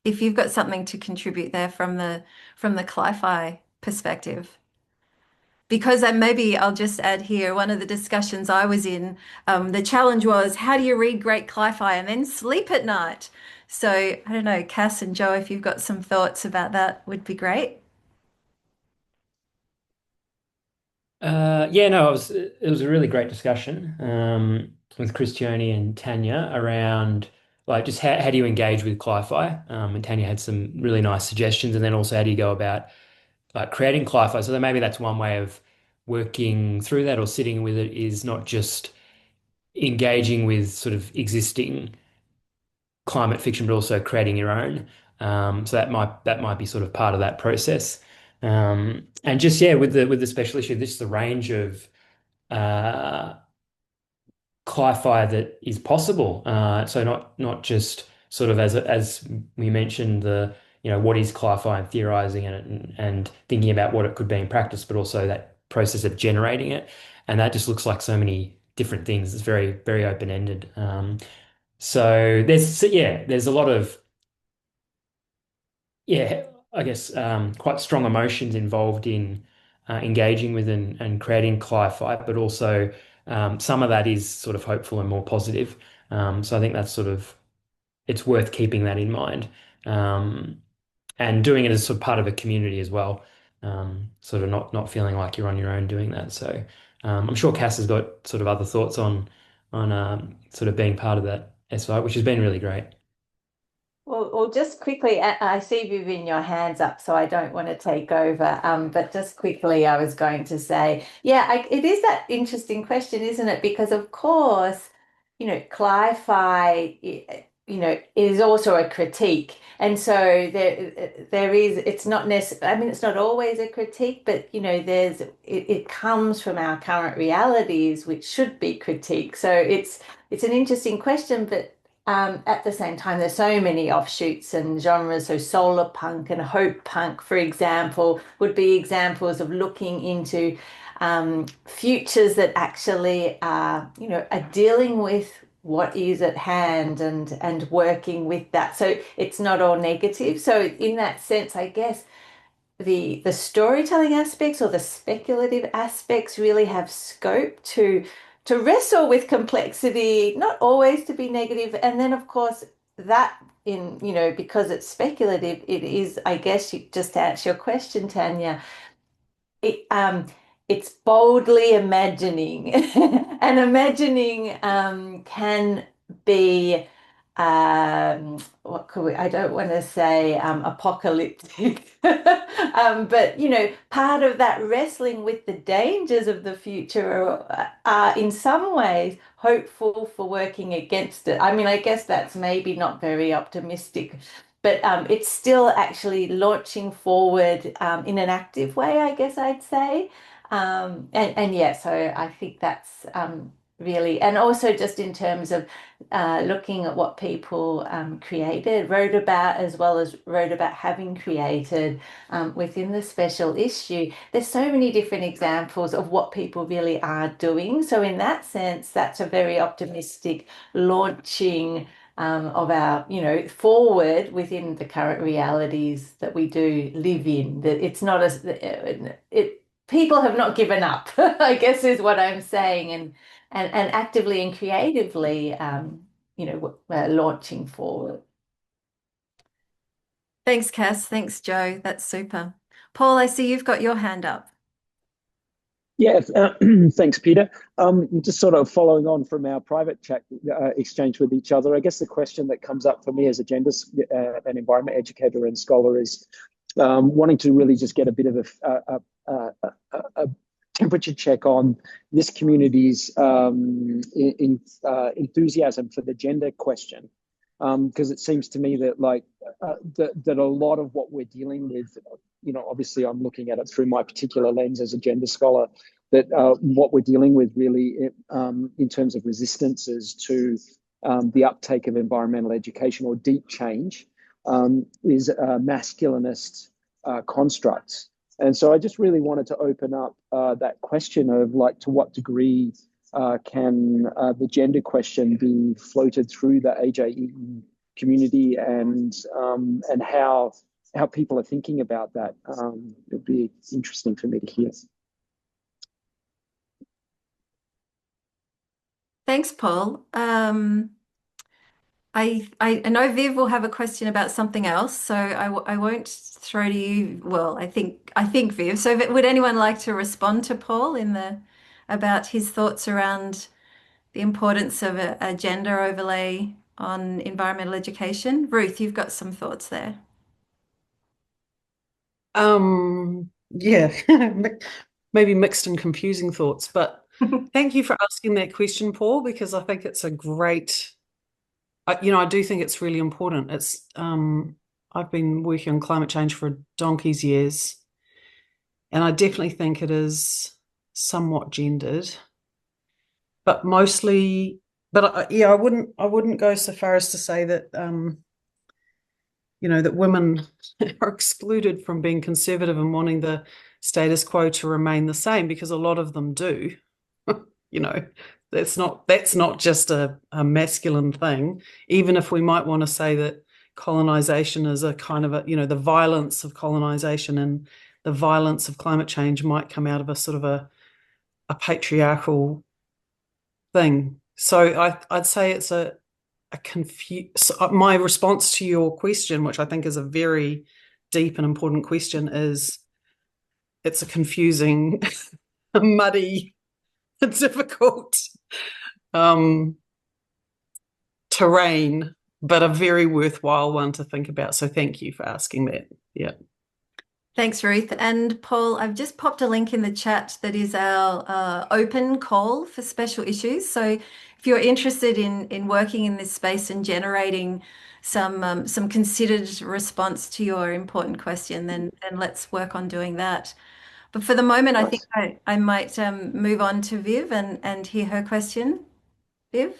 if you've got something to contribute there from the CLI-FI perspective. Because maybe I'll just add here, one of the discussions I was in, the challenge was, how do you read great CLI-FI and then sleep at night? So I don't know, Cass and Joe, if you've got some thoughts about that, would be great. Yeah, no, it was a really great discussion with Christiane and Tanya around like just how do you engage with CLI-FI? And Tanya had some really nice suggestions, and then also how do you go about like creating CLI-FI? So then maybe that's one way of working through that or sitting with it is not just engaging with sort of existing climate fiction, but also creating your own. So that might be sort of part of that process. And just yeah, with the special issue, this is the range of CLI-FI that is possible. So not just sort of as we mentioned what is CLI-FI and theorizing and thinking about what it could be in practice, but also that process of generating it. And that just looks like so many different things. It's very, very open-ended. So there's a lot of I guess quite strong emotions involved in engaging with and creating CLI-FI, but also some of that is sort of hopeful and more positive. So I think that's sort of it's worth keeping that in mind and doing it as sort of part of a community as well. Sort of not feeling like you're on your own doing that. So I'm sure Cass has got sort of other thoughts on sort of being part of that SI, which has been really great. Well, just quickly, I see Vivian, your hands up, so I don't want to take over. But just quickly, I was going to say, it is that interesting question, isn't it? Because of course, CLI-FI, is also a critique, and so there is. It's not necessarily. I mean, it's not always a critique, but it comes from our current realities, which should be critique. So it's an interesting question, but. At the same time, there's so many offshoots and genres. So solar punk and hope punk, for example, would be examples of looking into futures that actually are, are dealing with what is at hand and working with that. So it's not all negative. So in that sense, I guess the storytelling aspects or the speculative aspects really have scope to wrestle with complexity, not always to be negative. And then of course that because it's speculative, it is, I guess, just to answer your question, Tanya, it's boldly imagining, and imagining can be what could we? I don't want to say apocalyptic, but part of that wrestling with the dangers of the future are in some ways hopeful for working against it. I mean, I guess that's maybe not very optimistic, but it's still actually launching forward in an active way, I guess I'd say. And yeah, so I think that's really, and also just in terms of looking at what people wrote about, as well as wrote about having created within the special issue. There's so many different examples of what people really are doing. So in that sense, that's a very optimistic launching of our, forward within the current realities that we do live in. That it's not people have not given up, I guess is what I'm saying, and actively and creatively, launching forward. Thanks, Cass. Thanks, Joe. That's super. Paul, I see you've got your hand up. Yeah, thanks, Peter. Just sort of following on from our private chat exchange with each other, I guess the question that comes up for me as a gender and environment educator and scholar is wanting to really just get a bit of a temperature check on this community's enthusiasm for the gender question. Because it seems to me that that a lot of what we're dealing with, obviously I'm looking at it through my particular lens as a gender scholar, that what we're dealing with really in terms of resistances to the uptake of environmental education or deep change is masculinist constructs. And so I just really wanted to open up that question of to what degree can the gender question be floated through the AJEE community, and how people are thinking about that. It'd be interesting for me to hear. Thanks, Paul. I know Viv will have a question about something else, so I won't throw to you. Well, I think Viv. So would anyone like to respond to Paul about his thoughts around the importance of a gender overlay on environmental education? Ruth, you've got some thoughts there. Yeah, maybe mixed and confusing thoughts, but thank you for asking that question, Paul, because I think it's a great, I do think it's really important. I've been working on climate change for donkey's years, and I definitely think it is somewhat gendered, but mostly, I wouldn't go so far as to say that, that women are excluded from being conservative and wanting the status quo to remain the same, because a lot of them do. That's not just a masculine thing, even if we might want to say that colonization is a kind of the violence of colonization and the violence of climate change might come out of a sort of a patriarchal thing. So I'd say it's my response to your question, which I think is a very deep and important question, is it's a confusing, muddy, difficult terrain, but a very worthwhile one to think about. So thank you for asking that. Yeah. Thanks, Ruth. And Paul, I've just popped a link in the chat that is our open call for special issues. So if you're interested in working in this space and generating some considered response to your important question, then let's work on doing that. But for the moment, I think I might move on to Viv and hear her question. Viv?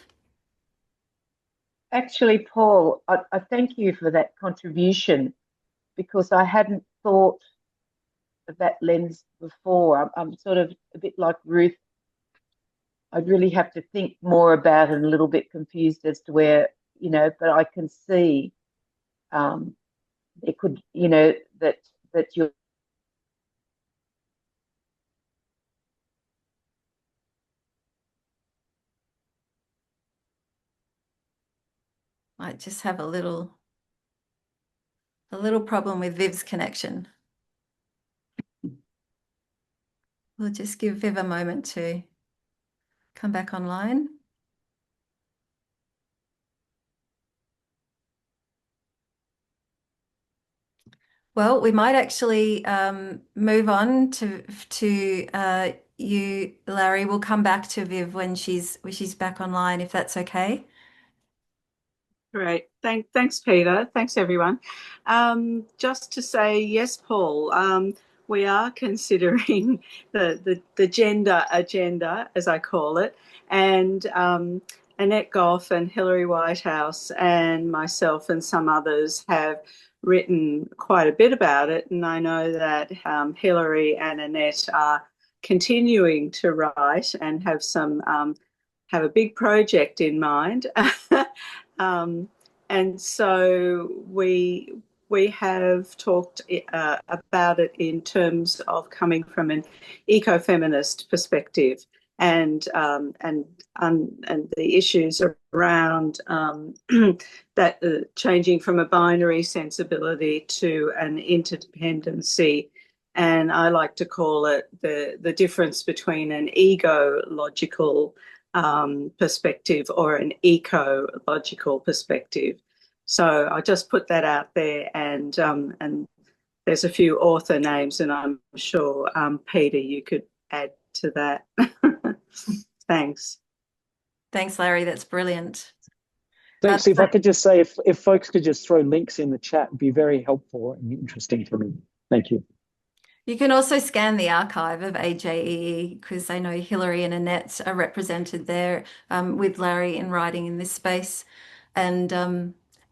Actually, Paul, I thank you for that contribution, because I hadn't thought that lens before. I'm sort of a bit like Ruth. I'd really have to think more about it, a little bit confused as to where, but I can see it could, that you're. Might just have a little problem with Viv's connection. We'll just give Viv a moment to come back online. Well, we might actually move on to you, Larry. We'll come back to Viv when she's back online, if that's okay. Great. Thanks, Peter. Thanks, everyone. Just to say, yes, Paul, we are considering the gender agenda, as I call it, and Annette Goff and Hilary Whitehouse and myself and some others have written quite a bit about it, and I know that Hilary and Annette are continuing to write and have have a big project in mind. And so we have talked about it in terms of coming from an ecofeminist perspective, and the issues around that changing from a binary sensibility to an interdependency. And I like to call it the difference between an ego-logical perspective or an ecological perspective. So I just put that out there, and there's a few author names, and I'm sure Peter, you could add to that. Thanks. Thanks, Larry. That's brilliant. Thanks. If I could just say, if folks could just throw links in the chat, it'd be very helpful and interesting for me. Thank you. You can also scan the archive of AJEE, because I know Hilary and Annette are represented there with Larry in writing in this space. And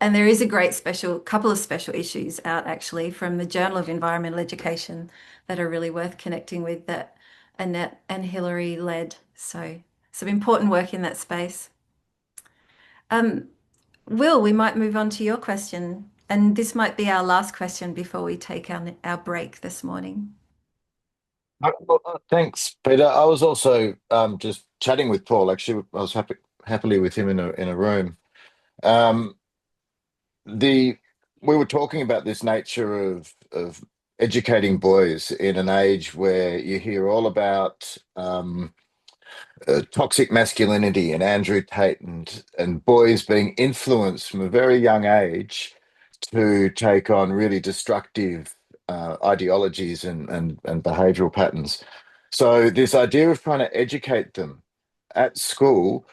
there is a great couple of special issues out actually from the Journal of Environmental Education that are really worth connecting with, that Annette and Hilary led. So some important work in that space. Will, we might move on to your question. And this might be our last question before we take our break this morning. Thanks, Peter. I was also just chatting with Paul. Actually, I was happily with him in a room. We were talking about this nature of educating boys in an age where you hear all about toxic masculinity and Andrew Tate and boys being influenced from a very young age to take on really destructive ideologies and behavioral patterns. So this idea of trying to educate them at school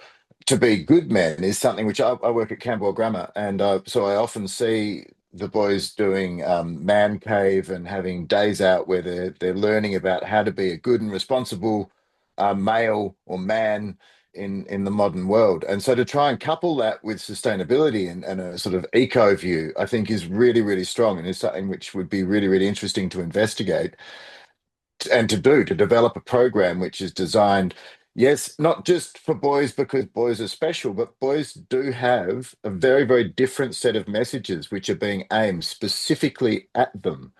to be good men is something which I work at Camberwell Grammar, and so I often see the boys doing man cave and having days out where they're learning about how to be a good and responsible male or man in the modern world. And so to try and couple that with sustainability and a sort of eco view, I think is really, really strong, and is something which would be really, really interesting to investigate and to develop a program which is designed, yes, not just for boys because boys are special, but boys do have a very, very different set of messages which are being aimed specifically at them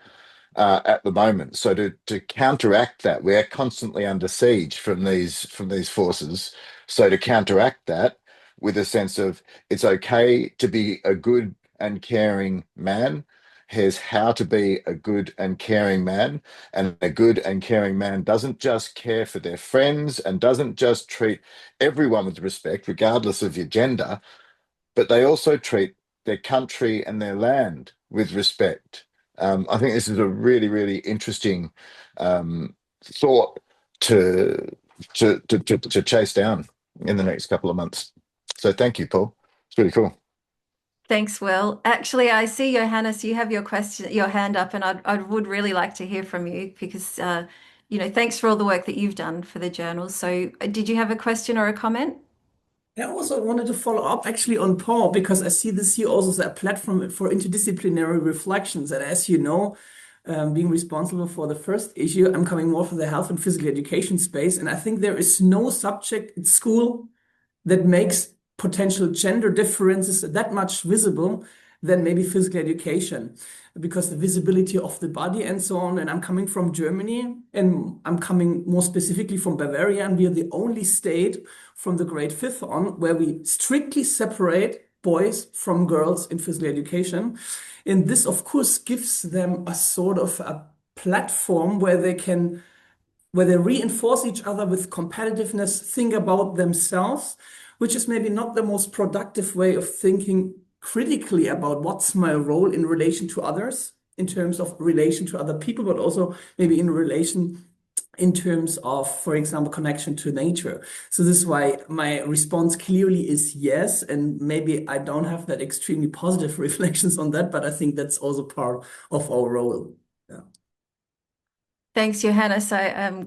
at the moment. So to counteract that, we're constantly under siege from these forces. So to counteract that with a sense of it's okay to be a good and caring man. Here's how to be a good and caring man. And a good and caring man doesn't just care for their friends and doesn't just treat everyone with respect, regardless of your gender, but they also treat their country and their land with respect. I think this is a really, really interesting thought to chase down in the next couple of months. So thank you, Paul. It's really cool. Thanks, Will. Actually, I see Johannes, you have your hand up, and I would really like to hear from you because, thanks for all the work that you've done for the journal. So did you have a question or a comment? I also wanted to follow up actually on Paul, because I see this here also as a platform for interdisciplinary reflections. And as you know, being responsible for the first issue. I'm coming more from the health and physical education space. And I think there is no subject in school that makes potential gender differences that much visible than maybe physical education, because the visibility of the body and so on. And I'm coming from Germany, and I'm coming more specifically from Bavaria, and we are the only state from the grade 5th on where we strictly separate boys from girls in physical education. And this, of course, gives them a sort of a platform where they reinforce each other with competitiveness, think about themselves, which is maybe not the most productive way of thinking critically about what's my role in relation to others, in terms of relation to other people, but also maybe in terms of, for example, connection to nature. So this is why my response clearly is yes. And maybe I don't have that extremely positive reflections on that, but I think that's also part of our role. Yeah. Thanks, Johannes.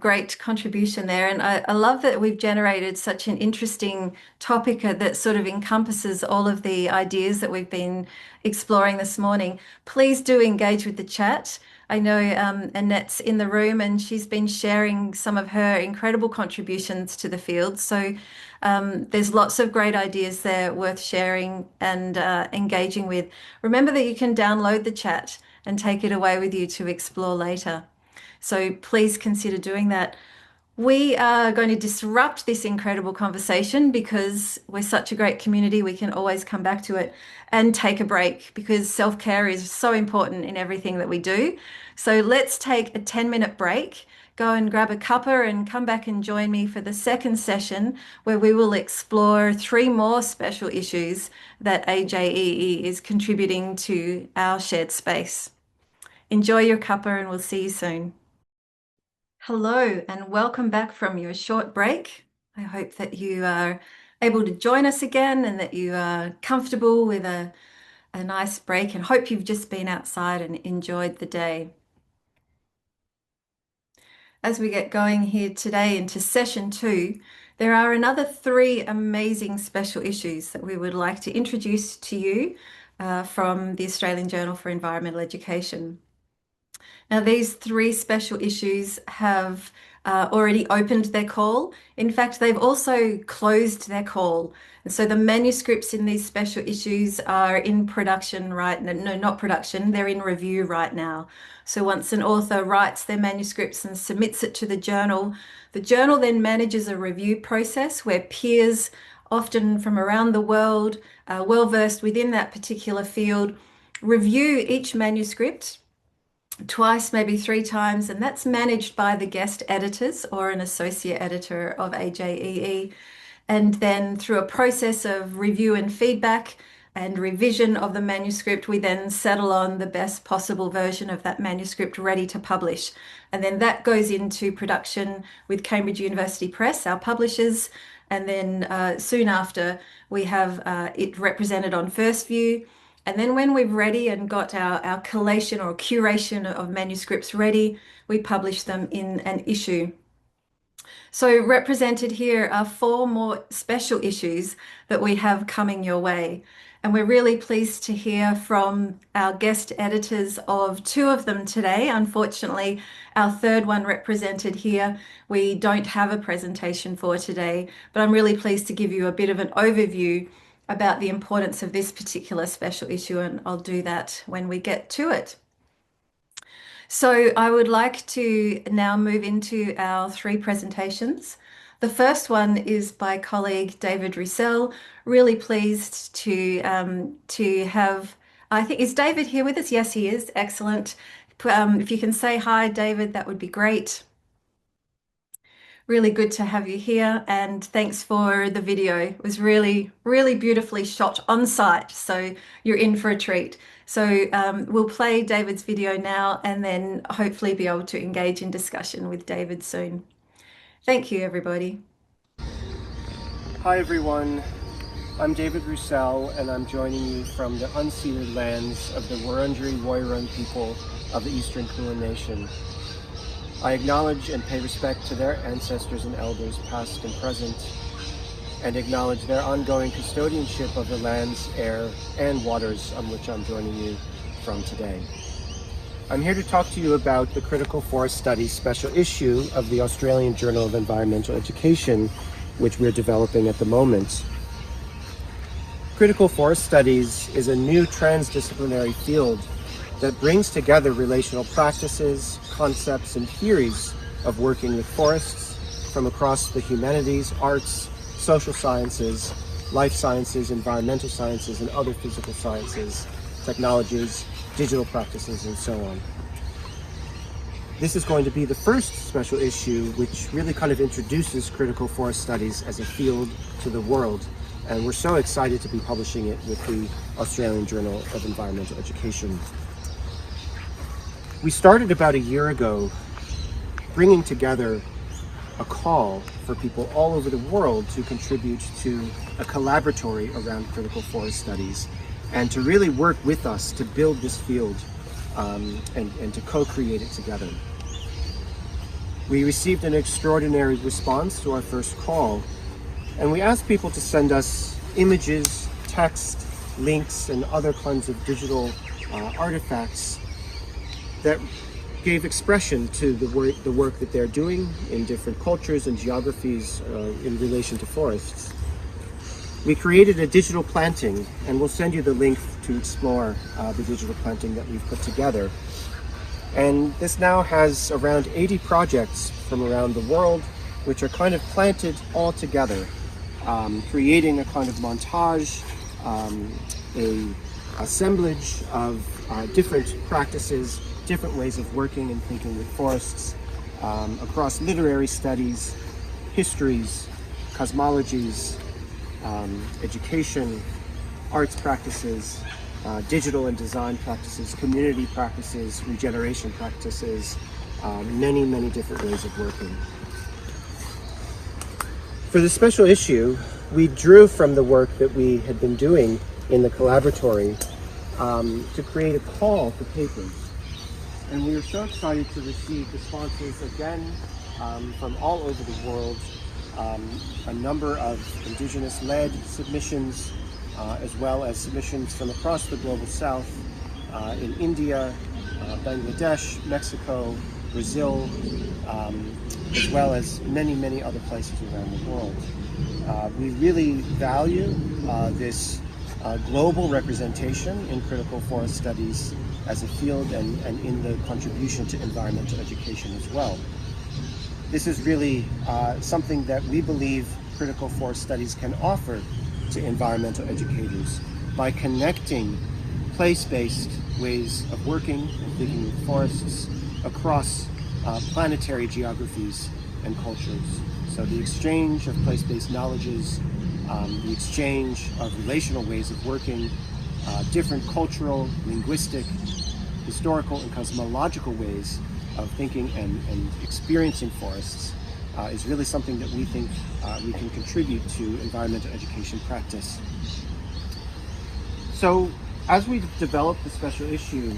Great contribution there. And I love that we've generated such an interesting topic that sort of encompasses all of the ideas that we've been exploring this morning. Please do engage with the chat. I know Annette's in the room and she's been sharing some of her incredible contributions to the field. So there's lots of great ideas there worth sharing and engaging with. Remember that you can download the chat and take it away with you to explore later. So please consider doing that. We are going to disrupt this incredible conversation because we're such a great community. We can always come back to it and take a break because self-care is so important in everything that we do. So let's take a 10-minute break, go and grab a cuppa and come back and join me for the second session where we will explore 3 more special issues that AJEE is contributing to our shared space. Enjoy your cuppa and we'll see you soon. Hello and welcome back from your short break. I hope that you are able to join us again and that you are comfortable with a nice break, and hope you've just been outside and enjoyed the day. As we get going here today into session 2, there are another 3 amazing special issues that we would like to introduce to you from the Australian Journal for Environmental Education. Now, these 3 special issues have already opened their call. In fact, they've also closed their call. And so the manuscripts in these special issues are in production not production, they're in review right now. So once an author writes their manuscripts and submits it to the journal then manages a review process where peers, often from around the world, well-versed within that particular field, review each manuscript twice, maybe 3 times, and that's managed by the guest editors or an associate editor of AJEE. And then through a process of review and feedback and revision of the manuscript, we then settle on the best possible version of that manuscript ready to publish. And then that goes into production with Cambridge University Press, our publishers. And then soon after, we have it represented on First View. And then when we're ready and got our collation or curation of manuscripts ready, we publish them in an issue. So represented here are 4 more special issues that we have coming your way. And we're really pleased to hear from our guest editors of 2 of them today. Unfortunately, our 3rd one represented here, we don't have a presentation for today, but I'm really pleased to give you a bit of an overview about the importance of this particular special issue, and I'll do that when we get to it. So I would like to now move into our 3 presentations. The first one is by colleague David Roussel. Really pleased to have, I think, is David here with us? Yes, he is. Excellent. If you can say hi, David, that would be great. Really good to have you here, and thanks for the video. It was really, really beautifully shot on site, so you're in for a treat. So we'll play David's video now and then hopefully be able to engage in discussion with David soon. Thank you, everybody. Hi, everyone. I'm David Roussel, and I'm joining you from the unceded lands of the Wurundjeri Woiwurrung people of the Eastern Kulin Nation. I acknowledge and pay respect to their ancestors and elders, past and present, and acknowledge their ongoing custodianship of the lands, air, and waters on which I'm joining you from today. I'm here to talk to you about the Critical Forest Studies special issue of the Australian Journal of Environmental Education, which we're developing at the moment. Critical Forest Studies is a new transdisciplinary field that brings together relational practices, concepts, and theories of working with forests from across the humanities, arts, social sciences, life sciences, environmental sciences, and other physical sciences, technologies, digital practices, and so on. This is going to be the first special issue which really kind of introduces critical forest studies as a field to the world. And we're so excited to be publishing it with the Australian Journal of Environmental Education. We started about a year ago bringing together a call for people all over the world to contribute to a collaboratory around critical forest studies and to really work with us to build this field and to co-create it together. We received an extraordinary response to our first call, and we asked people to send us images, text, links, and other kinds of digital artifacts that gave expression to the work that they're doing in different cultures and geographies in relation to forests. We created a digital planting, and we'll send you the link to explore the digital planting that we've put together. And this now has around 80 projects from around the world, which are kind of planted all together, creating a kind of montage, a assemblage of different practices, different ways of working and thinking with forests across literary studies, histories, cosmologies, education, arts practices, digital and design practices, community practices, regeneration practices, many, many different ways of working. For the special issue, we drew from the work that we had been doing in the collaboratory to create a call for papers. And we are so excited to receive responses again from all over the world, a number of Indigenous-led submissions, as well as submissions from across the Global South, in India, Bangladesh, Mexico, Brazil, as well as many, many other places around the world. We really value this global representation in critical forest studies as a field and in the contribution to environmental education as well. This is really something that we believe critical forest studies can offer to environmental educators by connecting place-based ways of working and thinking with forests across planetary geographies and cultures. So the exchange of place-based knowledges, the exchange of relational ways of working, different cultural, linguistic, historical, and cosmological ways of thinking and experiencing forests is really something that we think we can contribute to environmental education practice. So as we've developed the special issue,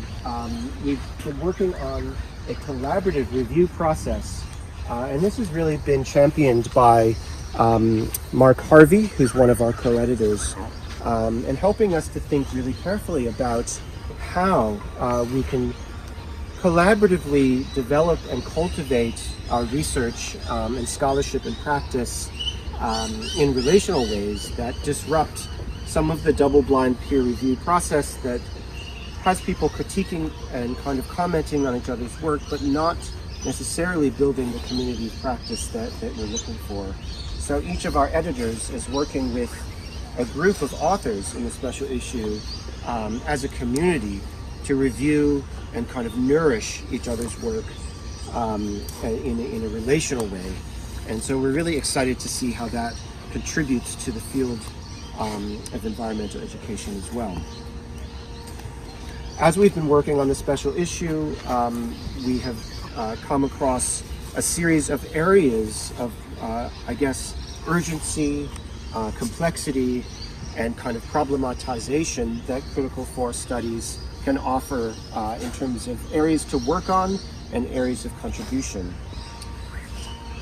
we've been working on a collaborative review process, and this has really been championed by Mark Harvey, who's one of our co-editors, and helping us to think really carefully about how we can collaboratively develop and cultivate our research and scholarship and practice in relational ways that disrupt some of the double-blind peer review process that has people critiquing and kind of commenting on each other's work, but not necessarily building the community of practice that we're looking for. So each of our editors is working with a group of authors in the special issue as a community to review and kind of nourish each other's work in a relational way. And so we're really excited to see how that contributes to the field of environmental education as well. As we've been working on the special issue, we have come across a series of areas of, I guess, urgency, complexity, and kind of problematization that critical forest studies can offer in terms of areas to work on and areas of contribution.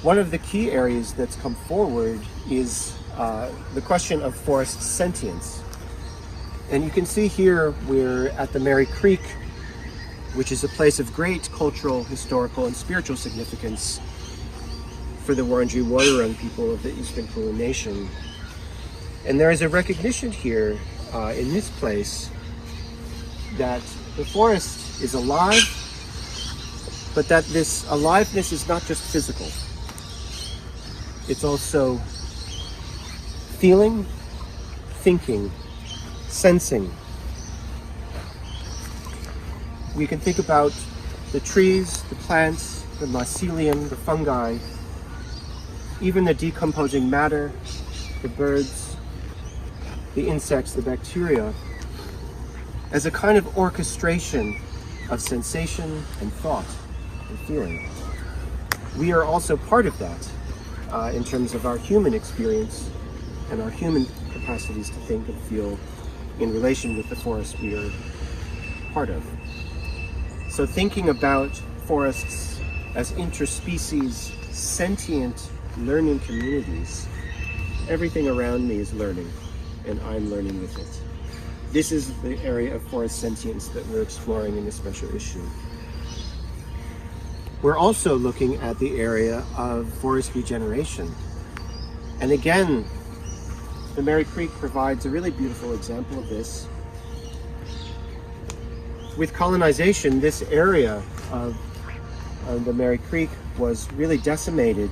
One of the key areas that's come forward is the question of forest sentience. And you can see here we're at the Mary Creek which is a place of great cultural, historical, and spiritual significance for the Wurundjeri Woi-wurrung people of the Eastern Kulin Nation. And there is a recognition here in this place that the forest is alive, but that this aliveness is not just physical. It's also feeling, thinking, sensing. We can think about the trees, the plants, the mycelium, the fungi, even the decomposing matter, the birds, the insects, the bacteria, as a kind of orchestration of sensation and thought and feeling. We are also part of that in terms of our human experience and our human capacities to think and feel in relation with the forest we are part of. So thinking about forests as interspecies, sentient learning communities, everything around me is learning, and I'm learning with it. This is the area of forest sentience that we're exploring in this special issue. We're also looking at the area of forest regeneration. And again, the Mary Creek provides a really beautiful example of this. With colonization, this area of the Mary Creek was really decimated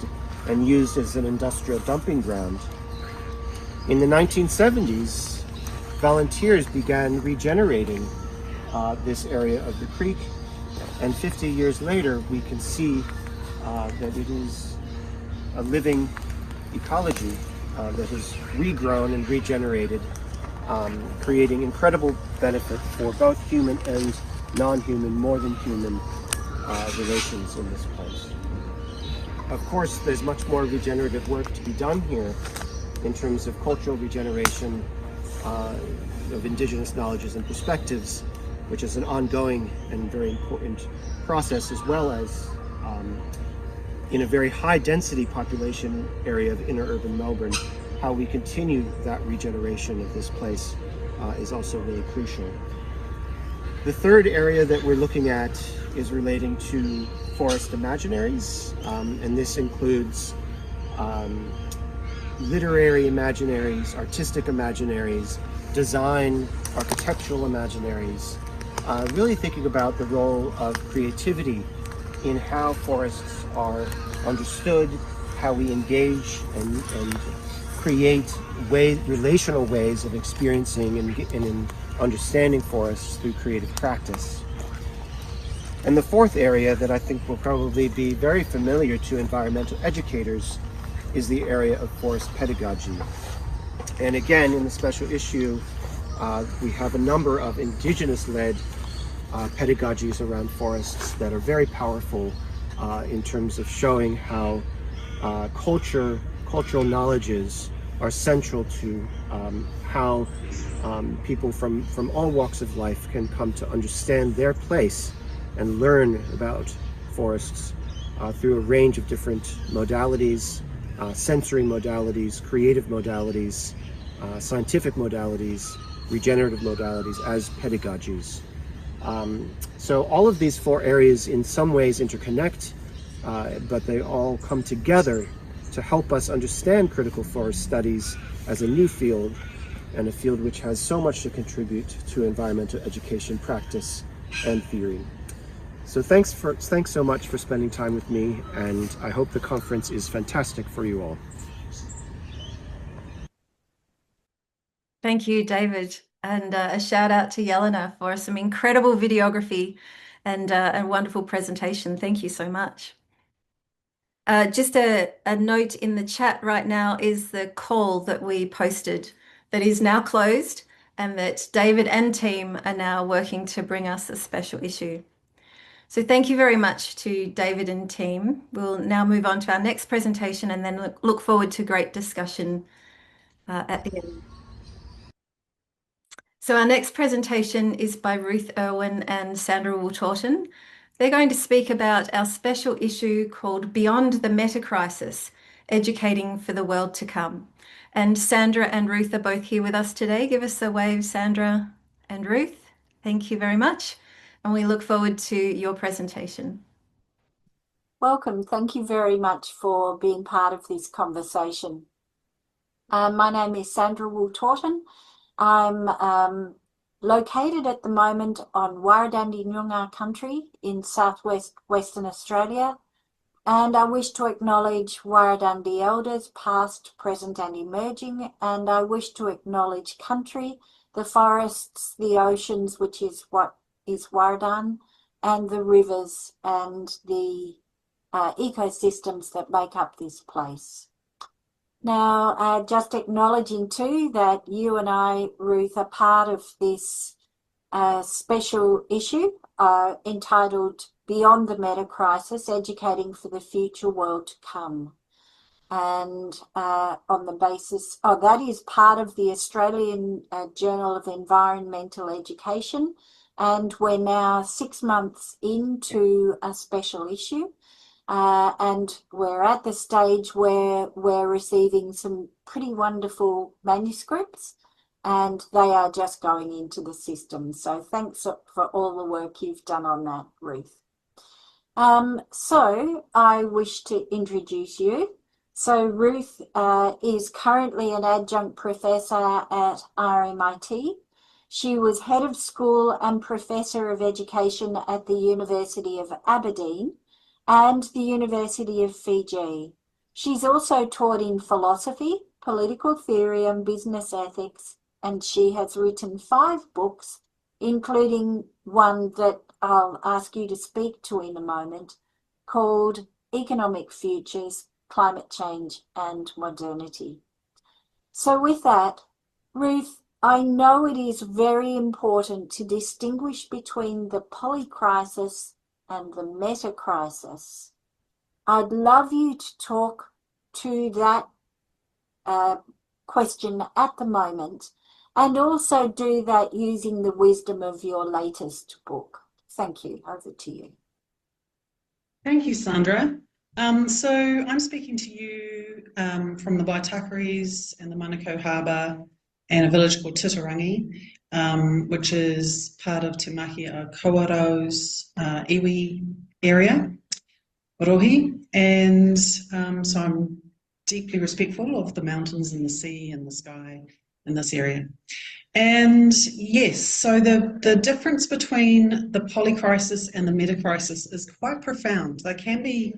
and used as an industrial dumping ground. In the 1970s, volunteers began regenerating this area of the creek, and 50 years later, we can see that it is a living ecology that has regrown and regenerated, creating incredible benefit for both human and non-human, more than human relations in this place. Of course, there's much more regenerative work to be done here in terms of cultural regeneration of indigenous knowledges and perspectives, which is an ongoing and very important process, as well as in a very high density population area of inner urban Melbourne, how we continue that regeneration of this place is also really crucial. The third area that we're looking at is relating to forest imaginaries, and this includes literary imaginaries, artistic imaginaries, design, architectural imaginaries, really thinking about the role of creativity in how forests are understood, how we engage and create relational ways of experiencing and in understanding forests through creative practice. And the fourth area that I think will probably be very familiar to environmental educators is the area of forest pedagogy. And again, in the special issue, we have a number of indigenous-led pedagogies around forests that are very powerful in terms of showing how cultural knowledges are central to how people from all walks of life can come to understand their place and learn about forests through a range of different modalities, sensory modalities, creative modalities, scientific modalities, regenerative modalities as pedagogies. So all of these four areas in some ways interconnect, but they all come together to help us understand critical forest studies as a new field, and a field which has so much to contribute to environmental education practice and theory. So thanks so much for spending time with me, and I hope the conference is fantastic for you all. Thank you, David. And a shout out to Jelena for some incredible videography and a wonderful presentation. Thank you so much. Just a note in the chat right now is the call that we posted that is now closed, and that David and team are now working to bring us a special issue. So thank you very much to David and team. We'll now move on to our next presentation and then look forward to great discussion at the end. So our next presentation is by Ruth Irwin and Sandra Wooltorton. They're going to speak about our special issue called Beyond the Meta Crisis, Educating for the World to Come. And Sandra and Ruth are both here with us today. Give us a wave, Sandra and Ruth. Thank you very much. and we look forward to your presentation. Welcome. Thank you very much for being part of this conversation. My name is Sandra Wool-Torton. I'm located at the moment on Warradandi Noongar country in southwest Western Australia, and I wish to acknowledge Warradandi elders past, present and emerging, and I wish to acknowledge country, the forests, the oceans, which is what is Warradan, and the rivers and the ecosystems that make up this place. Now, just acknowledging too that you and I, Ruth, are part of this special issue entitled Beyond the Meta Crisis, Educating for the Future World to Come. And on the basis, that is part of the Australian Journal of Environmental Education. And we're now 6 months into a special issue. And we're at the stage where we're receiving some pretty wonderful manuscripts, and they are just going into the system. So thanks for all the work you've done on that, Ruth. So I wish to introduce you. So Ruth is currently an adjunct professor at RMIT. She was head of school and professor of education at the University of Aberdeen and the University of Fiji. She's also taught in philosophy, political theory and business ethics, and she has written 5 books, including one that I'll ask you to speak to in a moment, called Economic Futures, Climate Change and Modernity. So with that, Ruth, I know it is very important to distinguish between the polycrisis and the meta-crisis. I'd love you to talk to that question at the moment, and also do that using the wisdom of your latest book. Thank you. Over to you. Thank you, Sandra. So I'm speaking to you from the Waitakaris and the Manukau Harbour and a village called Titirangi, which is part of Te Mahi a Kawarau's iwi area, Rohi. And so I'm deeply respectful of the mountains and the sea and the sky in this area. And yes, so the difference between the polycrisis and the metacrisis is quite profound. They can be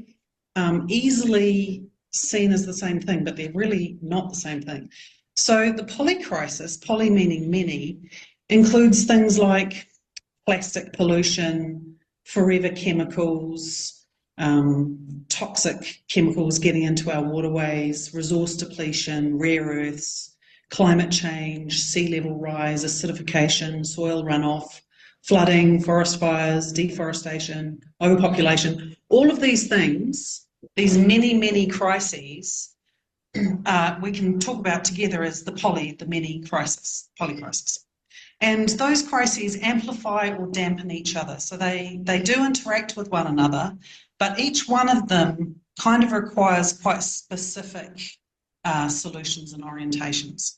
easily seen as the same thing, but they're really not the same thing. So the polycrisis, poly meaning many, includes things like plastic pollution, forever chemicals, toxic chemicals getting into our waterways, resource depletion, rare earths, climate change, sea level rise, acidification, soil runoff, flooding, forest fires, deforestation, overpopulation. All of these things, these many, many crises, we can talk about together as the many crisis, polycrisis. And those crises amplify or dampen each other. So they do interact with one another, but each one of them kind of requires quite specific solutions and orientations.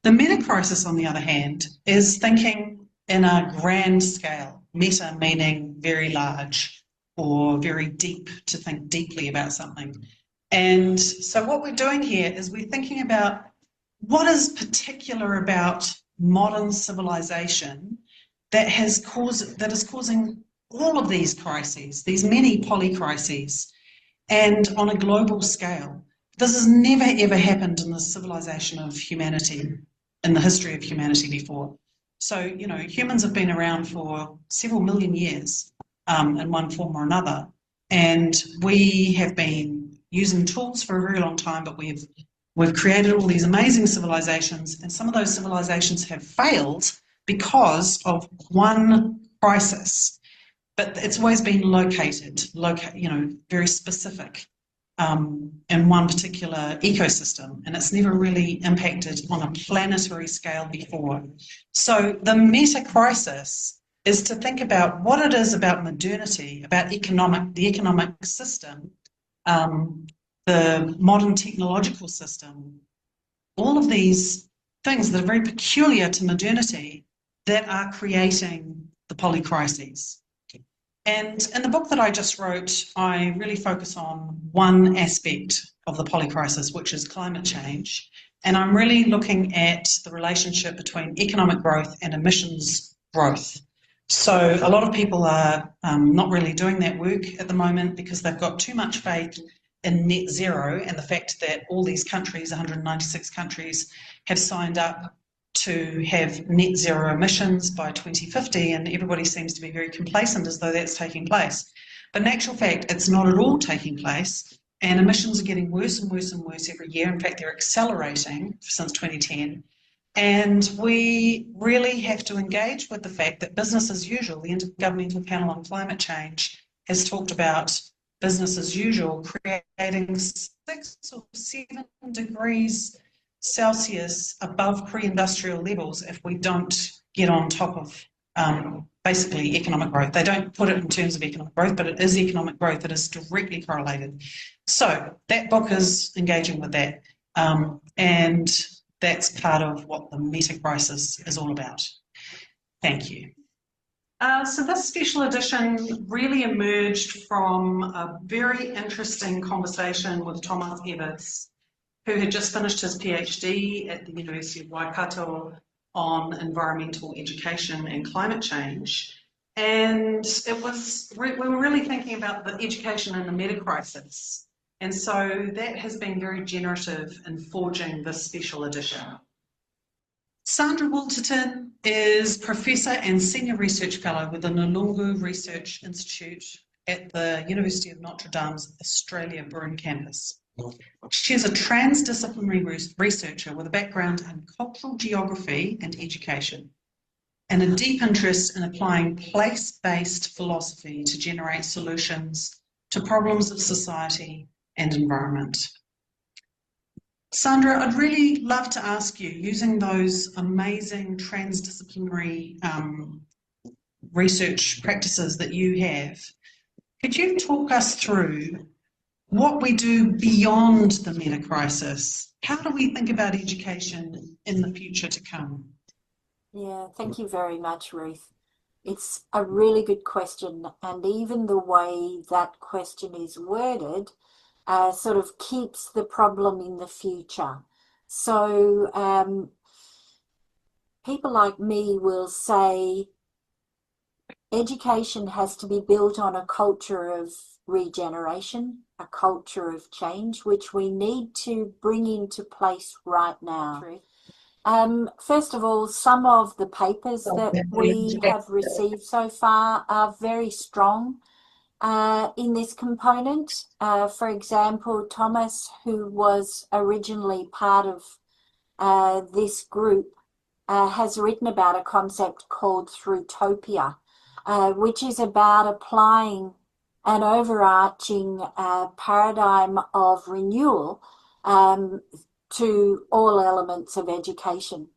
The meta-crisis, on the other hand, is thinking in a grand scale, meta meaning very large or very deep, to think deeply about something. And so what we're doing here is we're thinking about what is particular about modern civilization that is causing all of these crises, these many polycrises, and on a global scale. This has never ever happened in the civilization of humanity, in the history of humanity before. So, you know, humans have been around for several million years in one form or another, and we have been using tools for a very long time, but we've created all these amazing civilizations, and some of those civilizations have failed because of one crisis. But it's always been located, very specific in one particular ecosystem, and it's never really impacted on a planetary scale before. So the meta-crisis is to think about what it is about modernity, about the economic system, the modern technological system, all of these things that are very peculiar to modernity that are creating the polycrises. And in the book that I just wrote, I really focus on one aspect of the polycrisis, which is climate change. And I'm really looking at the relationship between economic growth and emissions growth. So a lot of people are not really doing that work at the moment because they've got too much faith in net zero and the fact that all these countries, 196 countries, have signed up to have net zero emissions by 2050, and everybody seems to be very complacent as though that's taking place. But in actual fact, it's not at all taking place, and emissions are getting worse and worse and worse every year. In fact, they're accelerating since 2010. And we really have to engage with the fact that business as usual, the Intergovernmental Panel on Climate Change has talked about business as usual, creating 6 or 7 degrees Celsius above pre-industrial levels if we don't get on top of basically economic growth. They don't put it in terms of economic growth, but it is economic growth that is directly correlated. So that book is engaging with that, and that's part of what the meta crisis is all about. Thank you. So this special edition really emerged from a very interesting conversation with Thomas Everts, who had just finished his PhD at the University of Waikato on environmental education and climate change. And we were really thinking about the education in the meta crisis. And so that has been very generative in forging this special edition. Sandra Walterton is Professor and Senior Research Fellow with the Nulungu Research Institute at the University of Notre Dame's Australia Broome campus. She is a transdisciplinary researcher with a background in cultural geography and education, and a deep interest in applying place-based philosophy to generate solutions to problems of society and environment. Sandra, I'd really love to ask you, using those amazing transdisciplinary research practices that you have, could you talk us through what we do beyond the meta crisis? How do we think about education in the future to come? Yeah, thank you very much, Ruth. It's a really good question, and even the way that question is worded sort of keeps the problem in the future. So people like me will say education has to be built on a culture of regeneration, a culture of change, which we need to bring into place right now. First of all, some of the papers that we have received so far are very strong in this component. For example, Thomas, who was originally part of this group, has written about a concept called Throughtopia, which is about applying an overarching paradigm of renewal to all elements of education.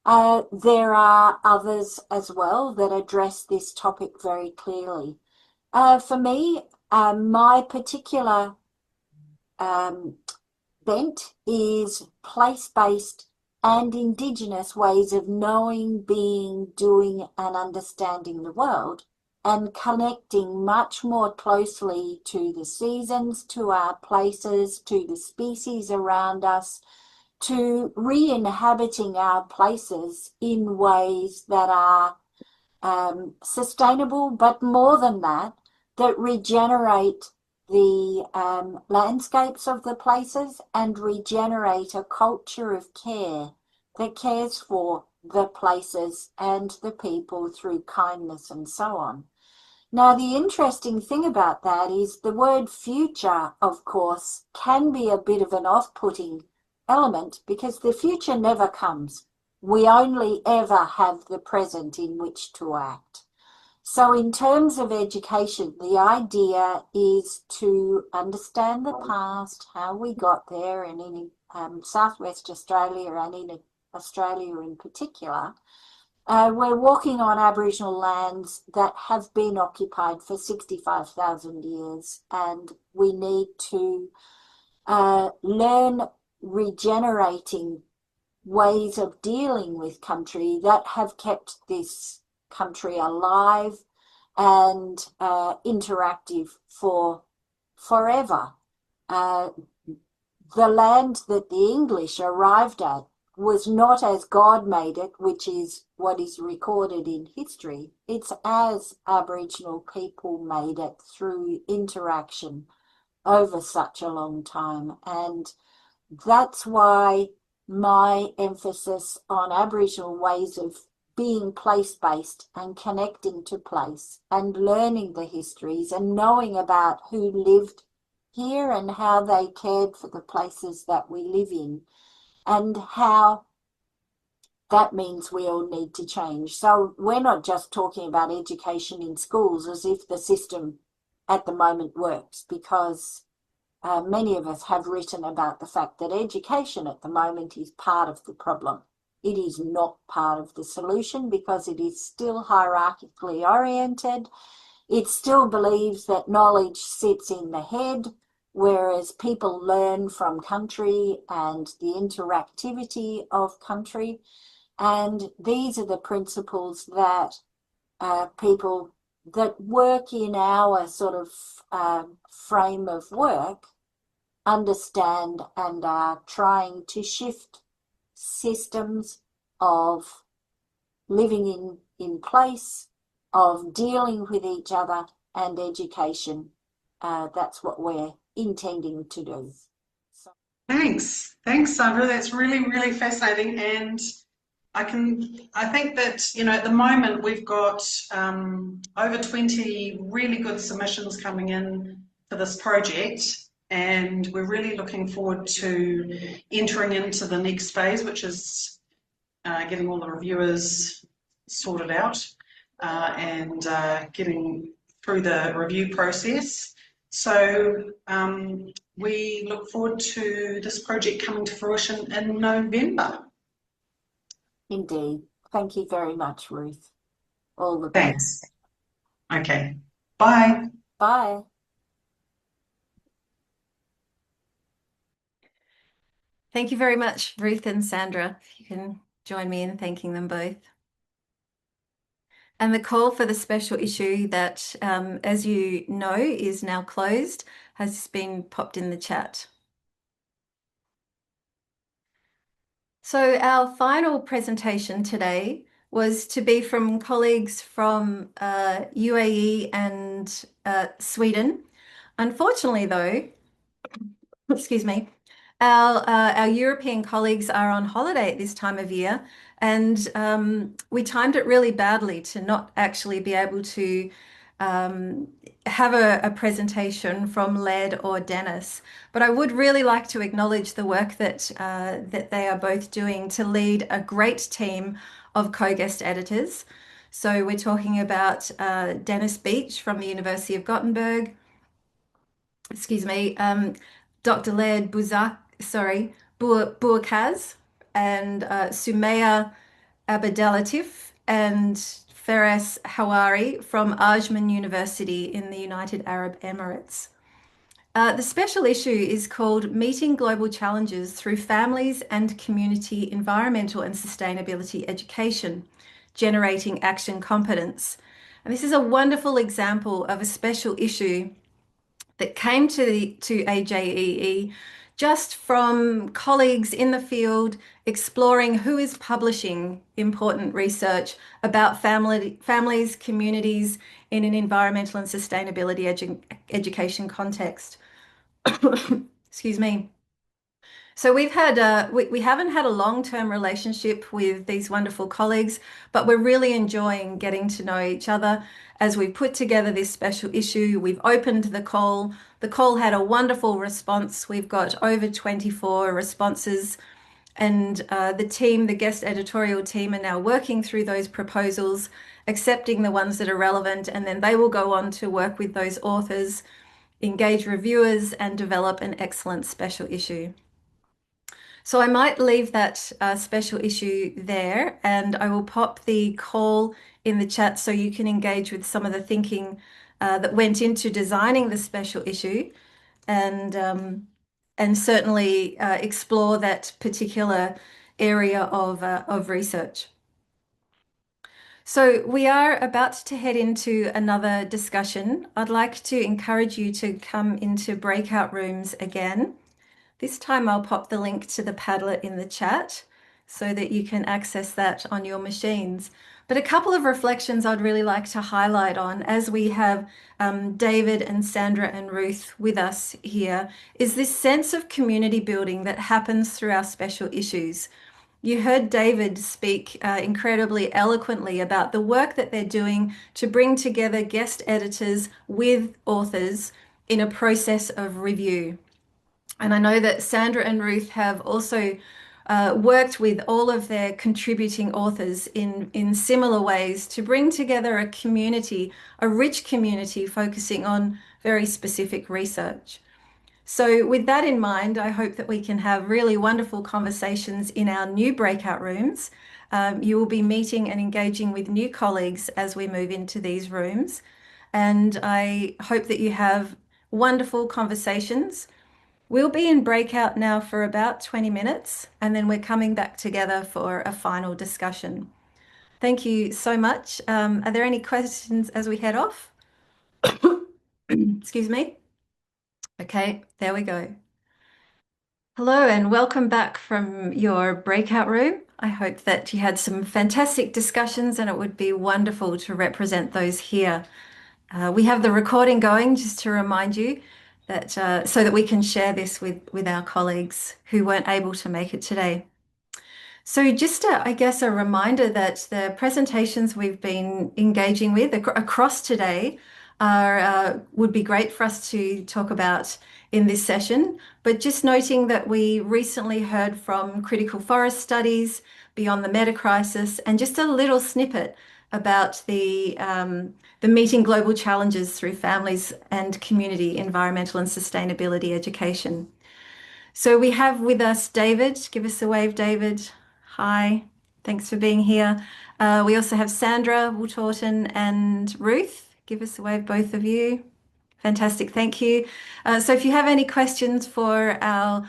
There are others as well that address this topic very clearly. For me, my particular bent is place-based and Indigenous ways of knowing, being, doing and understanding the world, and connecting much more closely to the seasons, to our places, to the species around us, to re-inhabiting our places in ways that are sustainable, but more than that, that regenerate the landscapes of the places and regenerate a culture of care that cares for the places and the people through kindness and so on. Now, the interesting thing about that is the word future, of course, can be a bit of an off-putting element because the future never comes. We only ever have the present in which to act. So in terms of education, the idea is to understand the past, how we got there, and in Southwest Australia and in Australia in particular, we're walking on Aboriginal lands that have been occupied for 65,000 years, and we need to learn regenerating ways of dealing with country that have kept this country alive and interactive for forever. The land that the English arrived at was not as God made it, which is what is recorded in history. It's as Aboriginal people made it through interaction over such a long time. And that's why my emphasis on Aboriginal ways of being place-based and connecting to place and learning the histories and knowing about who lived here and how they cared for the places that we live in, and how that means we all need to change. So we're not just talking about education in schools as if the system at the moment works, because many of us have written about the fact that education at the moment is part of the problem. It is not part of the solution because it is still hierarchically oriented. It still believes that knowledge sits in the head, whereas people learn from country and the interactivity of country. And these are the principles that people that work in our sort of frame of work understand and are trying to shift systems of living in place, of dealing with each other, and education. That's what we're intending to do. Thanks, Sandra. That's really, really fascinating. And I think that, at the moment we've got over 20 really good submissions coming in for this project, and we're really looking forward to entering into the next phase, which is getting all the reviewers sorted out and getting through the review process. So we look forward to this project coming to fruition in November. Indeed. Thank you very much, Ruth. All the best. Thanks. Okay. Bye. Bye. Thank you very much, Ruth and Sandra. If you can join me in thanking them both. And the call for the special issue that, as you know, is now closed, has been popped in the chat. So our final presentation today was to be from colleagues from UAE and Sweden. Unfortunately, though, excuse me, our European colleagues are on holiday at this time of year, and we timed it really badly to not actually be able to have a presentation from Led or Dennis. But I would really like to acknowledge the work that they are both doing to lead a great team of co-guest editors. So we're talking about Dennis Beach from the University of Gothenburg, Dr. Laird Bourkaz and Sumaya Abdelatif and Feras Hawari from Ajman University in the United Arab Emirates. The special issue is called Meeting Global Challenges Through Families and Community Environmental and Sustainability Education, Generating Action Competence. And this is a wonderful example of a special issue that came to AJEE just from colleagues in the field exploring who is publishing important research about families, communities in an environmental and sustainability education context. Excuse me. So we've had we haven't had a long-term relationship with these wonderful colleagues, but we're really enjoying getting to know each other as we put together this special issue. We've opened the call. The call had a wonderful response. We've got over 24 responses, and the guest editorial team are now working through those proposals, accepting the ones that are relevant, and then they will go on to work with those authors, engage reviewers, and develop an excellent special issue. So I might leave that special issue there, and I will pop the call in the chat so you can engage with some of the thinking that went into designing the special issue, and certainly explore that particular area of research. So we are about to head into another discussion. I'd like to encourage you to come into breakout rooms again. This time I'll pop the link to the Padlet in the chat so that you can access that on your machines. But a couple of reflections I'd really like to highlight on as we have David and Sandra and Ruth with us here is this sense of community building that happens through our special issues. You heard David speak incredibly eloquently about the work that they're doing to bring together guest editors with authors in a process of review. And I know that Sandra and Ruth have also worked with all of their contributing authors in similar ways to bring together a community, a rich community focusing on very specific research. So with that in mind, I hope that we can have really wonderful conversations in our new breakout rooms. You will be meeting and engaging with new colleagues as we move into these rooms. And I hope that you have wonderful conversations. We'll be in breakout now for about 20 minutes, and then we're coming back together for a final discussion. Thank you so much. Are there any questions as we head off? Excuse me. Okay, there we go. Hello and welcome back from your breakout room. I hope that you had some fantastic discussions and it would be wonderful to represent those here. We have the recording going just to remind you that so that we can share this with our colleagues who weren't able to make it today. So just, I guess, a reminder that the presentations we've been engaging with across today would be great for us to talk about in this session, but just noting that we recently heard from Critical Forest Studies, Beyond the Meta Crisis, and just a little snippet about the Meeting Global Challenges Through Families and Community Environmental and Sustainability Education. So we have with us David. Give us a wave, David. Hi, thanks for being here. We also have Sandra Wooltorton and Ruth. Give us a wave, both of you. Fantastic, thank you. So if you have any questions for our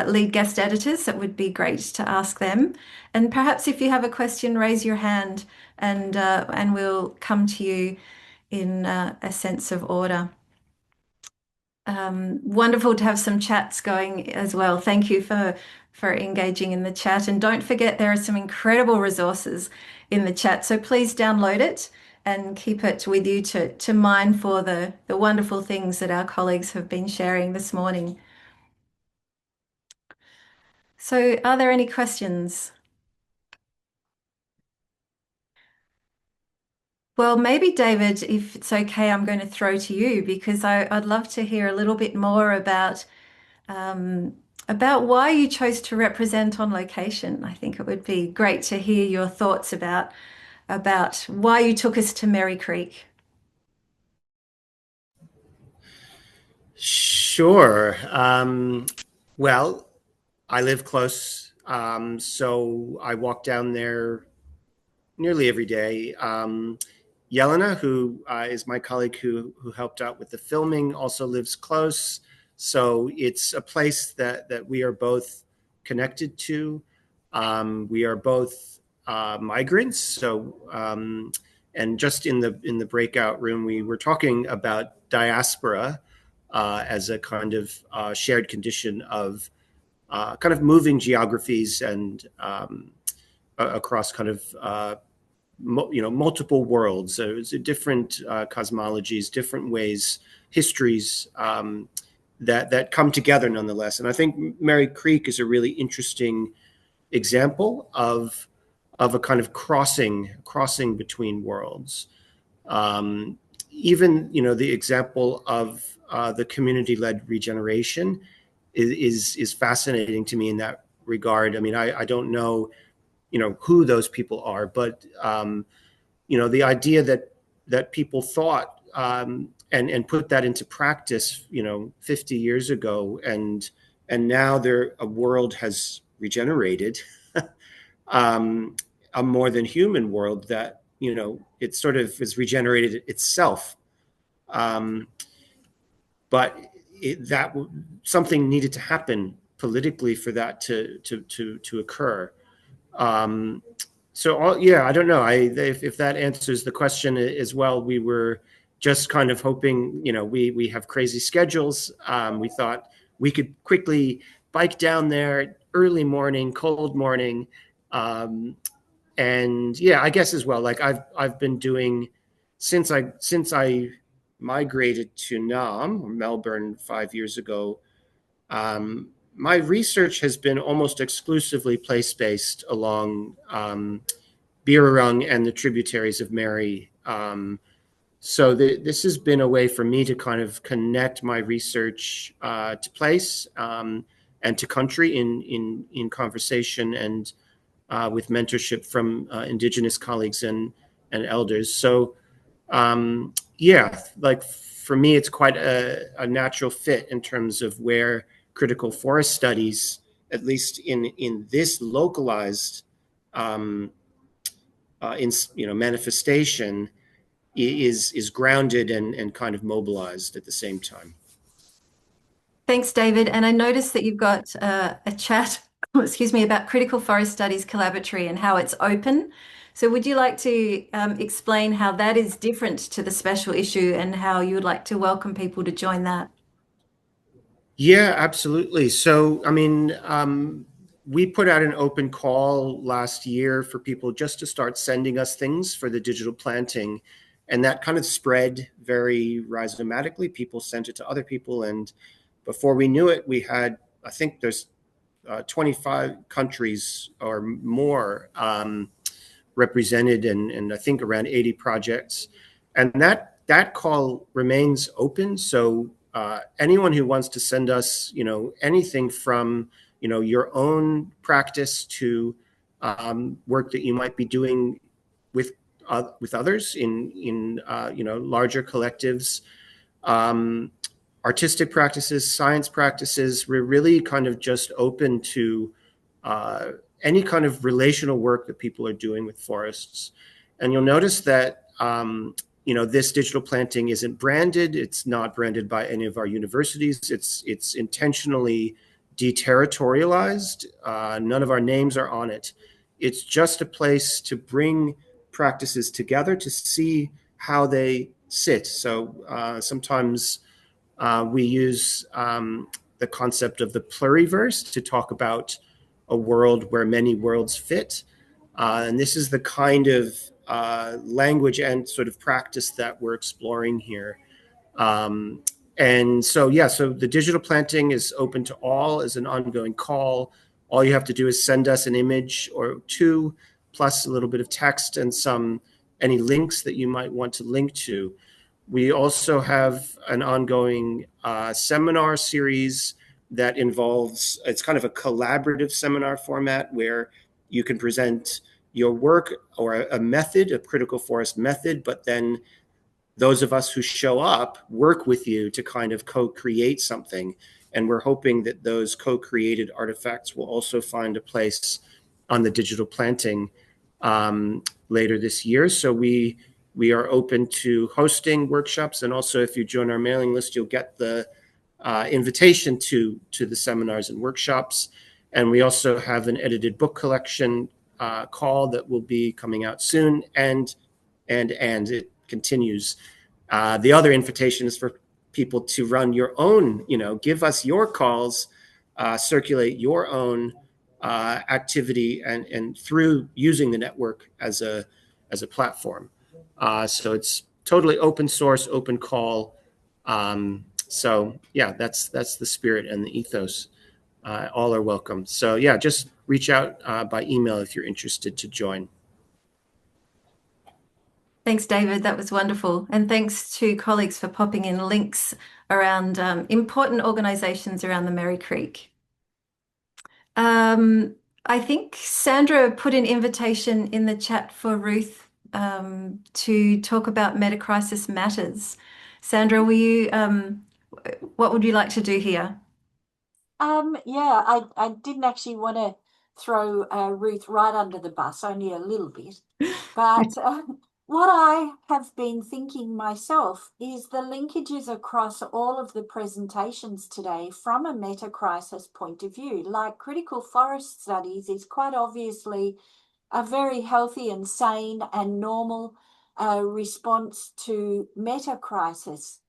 lead guest editors, that would be great to ask them. And perhaps if you have a question, raise your hand and we'll come to you in a sense of order. Wonderful to have some chats going as well. Thank you for engaging in the chat. And don't forget, there are some incredible resources in the chat. So please download it and keep it with you to mine for the wonderful things that our colleagues have been sharing this morning. So are there any questions? Well, maybe David, if it's okay, I'm going to throw to you because I'd love to hear a little bit more about why you chose to represent on location. I think it would be great to hear your thoughts about why you took us to Merry Creek. Sure. Well, I live close, so I walk down there nearly every day. Yelena, who is my colleague who helped out with the filming, also lives close. So it's a place that we are both connected to. We are both migrants. So and just in the breakout room, we were talking about diaspora as a kind of shared condition of kind of moving geographies and across kind of multiple worlds. So it's different cosmologies, different ways, histories that come together nonetheless. And I think Merry Creek is a really interesting example of a kind of crossing between worlds. Even the example of the community-led regeneration is fascinating to me in that regard. I mean, I don't know who those people are, but the idea that people thought and put that into practice 50 years ago, and now a world has regenerated, a more than human world that it sort of has regenerated itself, but that something needed to happen politically for that to occur. Yeah, I don't know. If that answers the question as well, we were just kind of hoping, we have crazy schedules. We thought we could quickly bike down there early morning, cold morning. And yeah, I guess as well, like I've been doing since I migrated to Nam or Melbourne 5 years ago. My research has been almost exclusively place-based along Birrarung and the tributaries of Mary. This has been a way for me to kind of connect my research to place and to country in conversation and with mentorship from Indigenous colleagues and elders. Yeah, like for me, it's quite a natural fit in terms of where critical forest studies, at least in this localized manifestation, is grounded and kind of mobilized at the same time. Thanks, David. And I noticed that you've got a chat, excuse me, about Critical Forest Studies Collaboratory and how it's open. So would you like to explain how that is different to the special issue and how you would like to welcome people to join that? Yeah, absolutely. So, I mean, we put out an open call last year for people just to start sending us things for the digital planting. And that kind of spread very rhizomatically. People sent it to other people. And before we knew it, we had, I think there's 25 countries or more represented and I think around 80 projects. And that call remains open. So anyone who wants to send us, anything from, your own practice to work that you might be doing with others in larger collectives, artistic practices, science practices, we're really kind of just open to any kind of relational work that people are doing with forests. And you'll notice that this digital planting isn't branded. It's not branded by any of our universities. It's intentionally deterritorialized. None of our names are on it. It's just a place to bring practices together to see how they sit. So sometimes we use the concept of the pluriverse to talk about a world where many worlds fit. And this is the kind of language and sort of practice that we're exploring here. And so the digital planting is open to all as an ongoing call. All you have to do is send us an image or two, plus a little bit of text and any links that you might want to link to. We also have an ongoing seminar series that involves, it's kind of a collaborative seminar format where you can present your work or a method, a critical forest method, but then those of us who show up work with you to kind of co-create something. And we're hoping that those co-created artifacts will also find a place on the digital planting later this year. So we are open to hosting workshops. And also if you join our mailing list, you'll get the invitation to the seminars and workshops. And we also have an edited book collection call that will be coming out soon. And it continues. The other invitation is for people to run your own, give us your calls, circulate your own activity and through using the network as a platform. So it's totally open source, open call. So yeah, that's the spirit and the ethos. All are welcome. So yeah, just reach out by email if you're interested to join. Thanks, David. That was wonderful. And thanks to colleagues for popping in links around important organizations around the Merri Creek. I think Sandra put an invitation in the chat for Ruth to talk about Metacrisis Matters. Sandra, what would you like to do here? Yeah, I didn't actually want to throw Ruth right under the bus, only a little bit. But what I have been thinking myself is the linkages across all of the presentations today from a meta-crisis point of view. Like critical forest studies is quite obviously a very healthy and sane and normal response to meta-crisis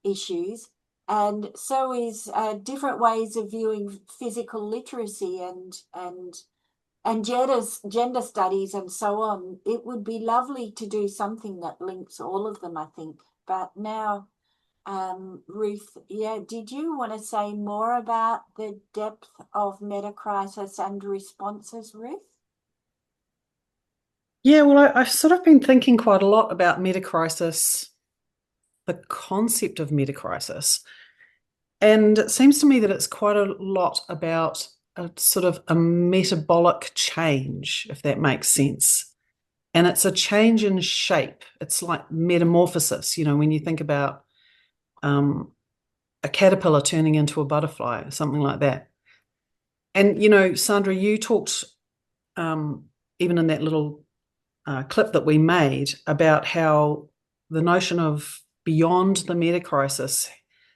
issues, and so is different ways of viewing physical literacy and gender studies and so on. It would be lovely to do something that links all of them, I think. But now, Ruth, yeah, did you want to say more about the depth of meta-crisis and responses, Ruth? Yeah, well, I've sort of been thinking quite a lot about meta-crisis, the concept of meta-crisis. And it seems to me that it's quite a lot about a sort of a metabolic change, if that makes sense. And it's a change in shape. It's like metamorphosis, when you think about a caterpillar turning into a butterfly or something like that. And, Sandra, you talked even in that little clip that we made about how the notion of beyond the meta-crisis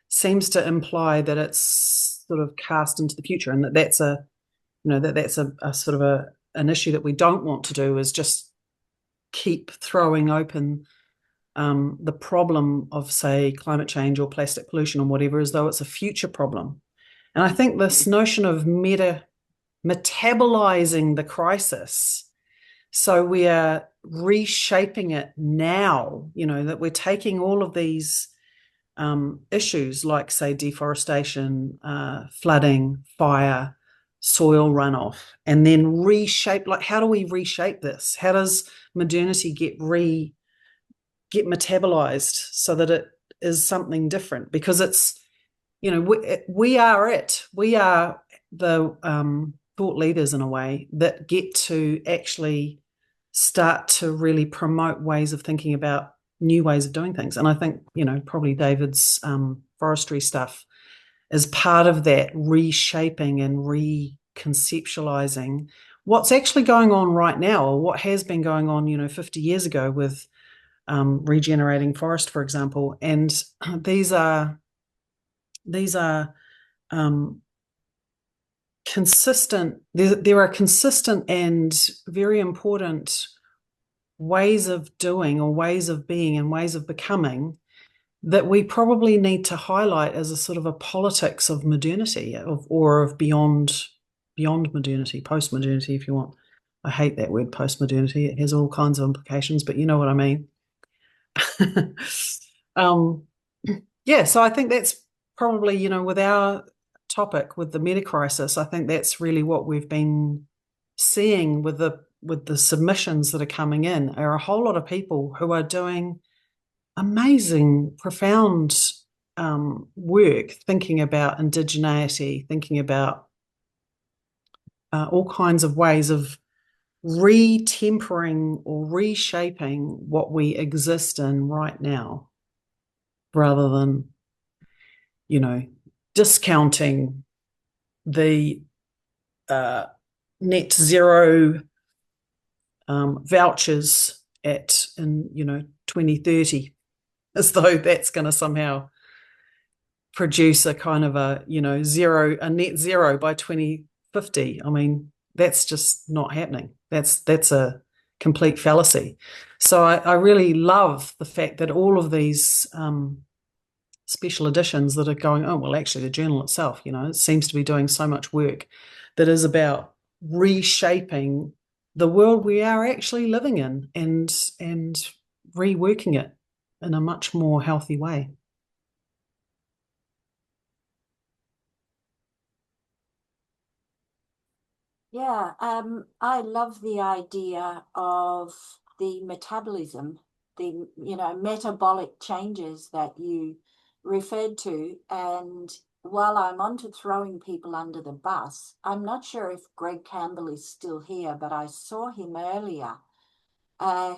seems to imply that it's sort of cast into the future, and that's a sort of an issue that we don't want to do, is just keep throwing open the problem of, say, climate change or plastic pollution or whatever, as though it's a future problem. And I think this notion of metabolizing the crisis, so we are reshaping it now, that we're taking all of these issues like, say, deforestation, flooding, fire, soil runoff, and then reshape, like, how do we reshape this? How does modernity get metabolized so that it is something different? Because it's, we are the thought leaders, in a way, that get to actually start to really promote ways of thinking about new ways of doing things. And I think, probably David's forestry stuff is part of that reshaping and reconceptualizing what's actually going on right now, or what has been going on, 50 years ago with regenerating forest, for example. And these are consistent. There are consistent and very important ways of doing, or ways of being, and ways of becoming that we probably need to highlight as a sort of a politics of modernity, or of beyond modernity, post-modernity, if you want. I hate that word, post-modernity. It has all kinds of implications, but you know what I mean. Yeah, so I think that's probably, with our topic, with the meta-crisis, I think that's really what we've been seeing with the submissions that are coming in, are a whole lot of people who are doing amazing, profound work, thinking about indigeneity, thinking about all kinds of ways of retempering or reshaping what we exist in right now, rather than, discounting the net zero vouchers in 2030, as though that's going to somehow produce a kind of a net zero by 2050. I mean, that's just not happening. That's a complete fallacy. So I really love the fact that all of these special editions that are going, oh, well, actually the journal itself, it seems to be doing so much work that is about reshaping the world we are actually living in, and reworking it in a much more healthy way. Yeah, I love the idea of the metabolism, the metabolic changes that you referred to. And while I'm on to throwing people under the bus, I'm not sure if Greg Campbell is still here, but I saw him earlier.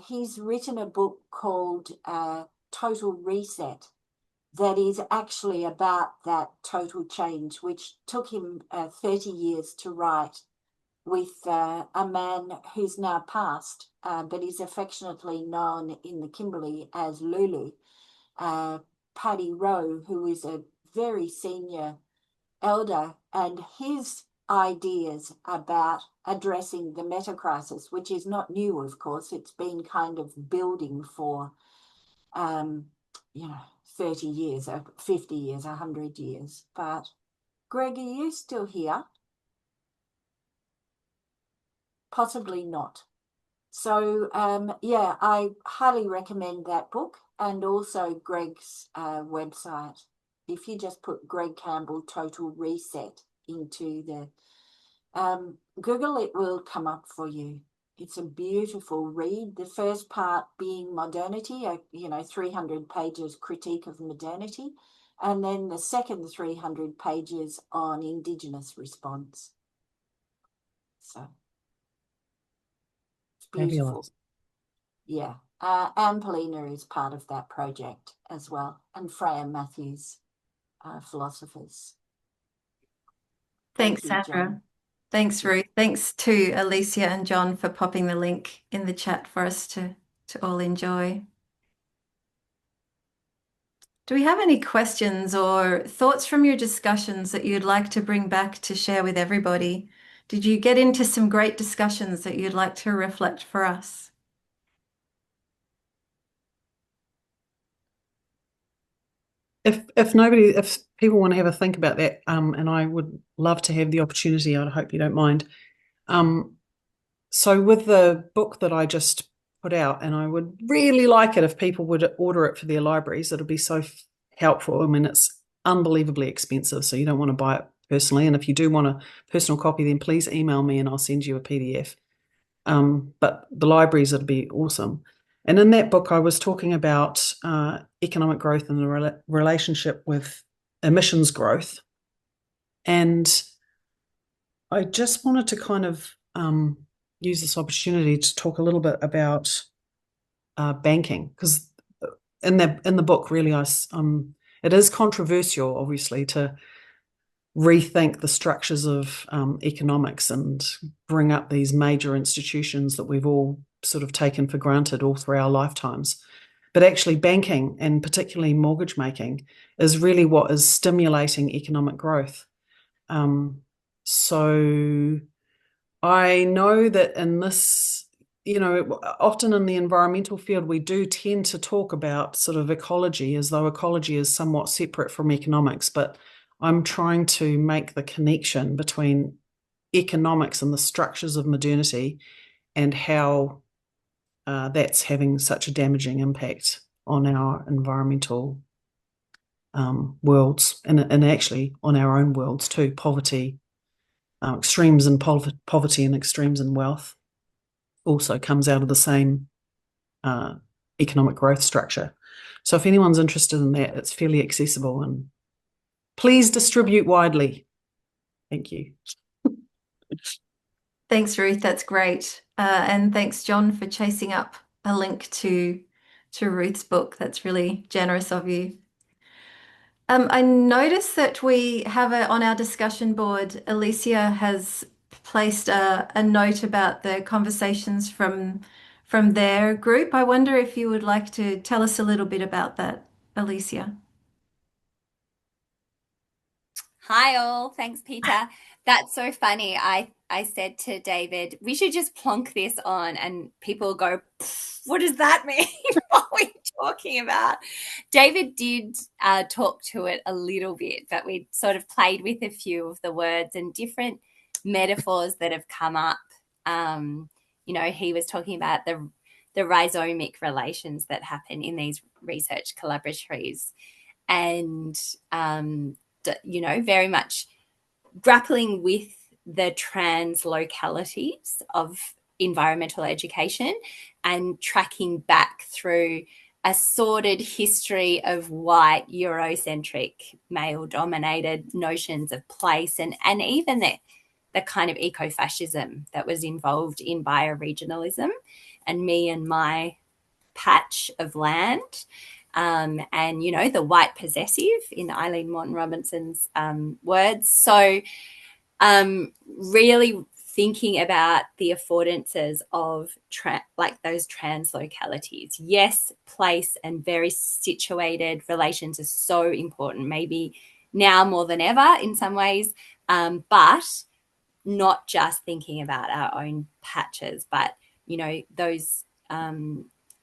He's written a book called Total Reset, that is actually about that total change, which took him 30 years to write, with a man who's now passed, but is affectionately known in the Kimberley as Lulu, Paddy Rowe, who is a very senior elder, and his ideas about addressing the meta crisis, which is not new, of course. It's been kind of building for, 30 years, 50 years, 100 years. But Greg, are you still here? Possibly not. So, I highly recommend that book, and also Greg's website. If you just put Greg Campbell Total Reset into the Google, it will come up for you. It's a beautiful read. The first part being modernity, 300 pages critique of modernity, and then the second 300 pages on Indigenous response. So it's beautiful. Fabulous. Yeah. Anne Polina is part of that project as well, and Freya Matthews, philosophers. Thanks, Thank you, Sandra. John. Thanks, Ruth. Thanks to Alicia and John for popping the link in the chat for us to all enjoy. Do we have any questions or thoughts from your discussions that you'd like to bring back to share with everybody? Did you get into some great discussions that you'd like to reflect for us? If people want to have a think about that, and I would love to have the opportunity, I hope you don't mind. So with the book that I just put out, and I would really like it if people would order it for their libraries. It'll be so helpful. I mean, it's unbelievably expensive, so you don't want to buy it personally. And if you do want a personal copy, then please email me and I'll send you a PDF. But the libraries, it'll be awesome. And in that book, I was talking about economic growth and the relationship with emissions growth. And I just wanted to kind of use this opportunity to talk a little bit about banking, because in the book, really, it is controversial, obviously, to rethink the structures of economics and bring up these major institutions that we've all sort of taken for granted all through our lifetimes. But actually banking, and particularly mortgage making, is really what is stimulating economic growth. So I know that in this, often in the environmental field, we do tend to talk about sort of ecology as though ecology is somewhat separate from economics, but I'm trying to make the connection between economics and the structures of modernity and how that's having such a damaging impact on our environmental worlds, and actually on our own worlds too. Poverty, extremes in poverty and extremes in wealth also comes out of the same economic growth structure. So if anyone's interested in that, it's fairly accessible, and please distribute widely. Thank you. Thanks, Ruth. That's great. And thanks, John, for chasing up a link to Ruth's book. That's really generous of you. I noticed that we have on our discussion board, Alicia has placed a note about the conversations from their group. I wonder if you would like to tell us a little bit about that, Alicia. Hi all, thanks Peter. That's so funny. I said to David, we should just plonk this on, and people go, what does that mean? What are we talking about? David did talk to it a little bit, but we sort of played with a few of the words and different metaphors that have come up. He was talking about the rhizomic relations that happen in these research collaboratories, and very much grappling with the translocalities of environmental education and tracking back through a sordid history of white, Eurocentric, male-dominated notions of place, and even the kind of eco-fascism that was involved in bioregionalism and me and my patch of land. And, the white possessive in Eileen Morton Robinson's words. So really thinking about the affordances of those translocalities. Yes, place and very situated relations are so important, maybe now more than ever in some ways, but not just thinking about our own patches, but, you know, those,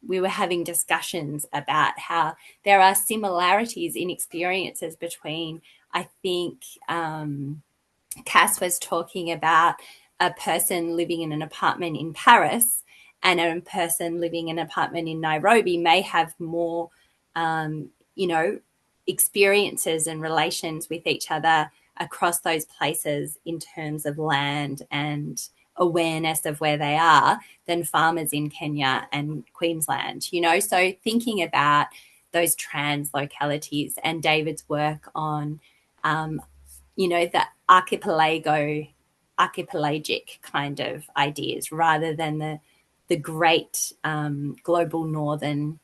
we were having discussions about how there are similarities in experiences between, I think, Cass was talking about a person living in an apartment in Paris and a person living in an apartment in Nairobi may have more, you know, experiences and relations with each other across those places in terms of land and awareness of where they are than farmers in Kenya and Queensland, you know. So thinking about those trans localities and David's work on, you know, the archipelagic kind of ideas rather than the great global northern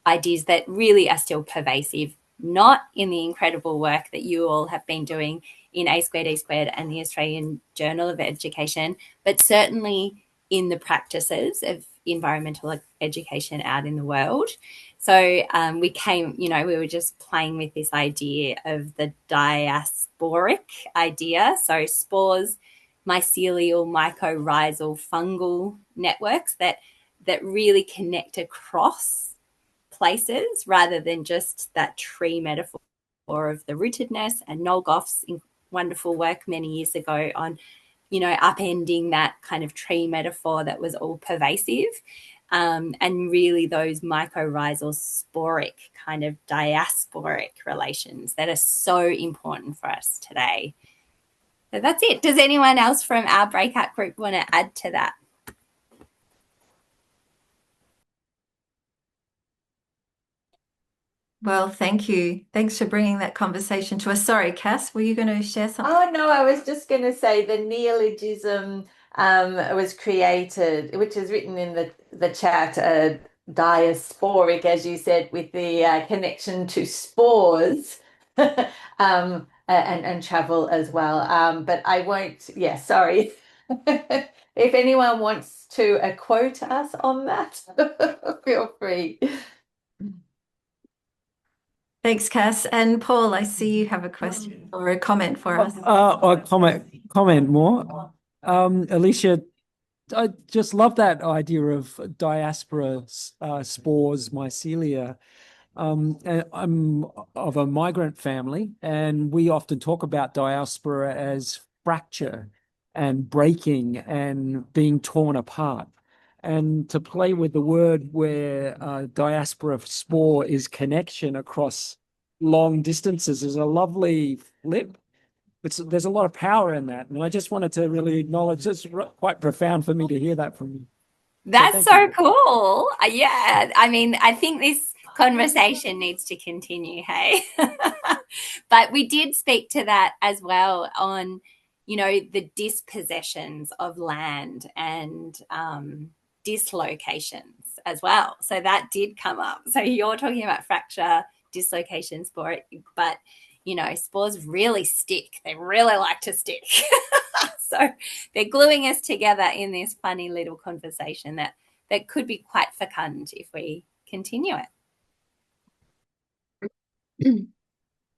ideas that really are still pervasive, not in the incredible work that you all have been doing in A Squared, E Squared and the Australian Journal of Education, but certainly in the practices of environmental education out in the world. So we came, you know, we were just playing with this idea of the diasporic idea. So spores, mycelial, mycorrhizal, fungal networks that really connect across places rather than just that tree metaphor of the rootedness. And Noel Goff's wonderful work many years ago on, you know, upending that kind of tree metaphor that was all pervasive, and really those mycorrhizal sporic kind of diasporic relations that are so important for us today. So that's it. Does anyone else from our breakout group want to add to that? Well, thank you. Thanks for bringing that conversation to us. Sorry, Cass, were you going to share something? Oh, no, I was just going to say the neologism was created, which is written in the chat, diasporic, as you said, with the connection to spores and travel as well. But I won't, yeah, sorry. If anyone wants to quote us on that, feel free. Thanks, Cass. And Paul, I see you have a question or a comment for us. Or comment more. Alicia, I just love that idea of diaspora spores, mycelia. And I'm of a migrant family, and we often talk about diaspora as fracture and breaking and being torn apart. And to play with the word where diaspora spore is connection across long distances is a lovely flip. There's a lot of power in that. And I just wanted to really acknowledge it's quite profound for me to hear that from you. That's so cool. Yeah. I mean, I think this conversation needs to continue, hey? But we did speak to that as well on, you know, the dispossessions of land and dislocations as well. So that did come up. So you're talking about fracture, dislocation, spore, but, you know, spores really stick. They really like to stick. So they're gluing us together in this funny little conversation that could be quite fecund if we continue it.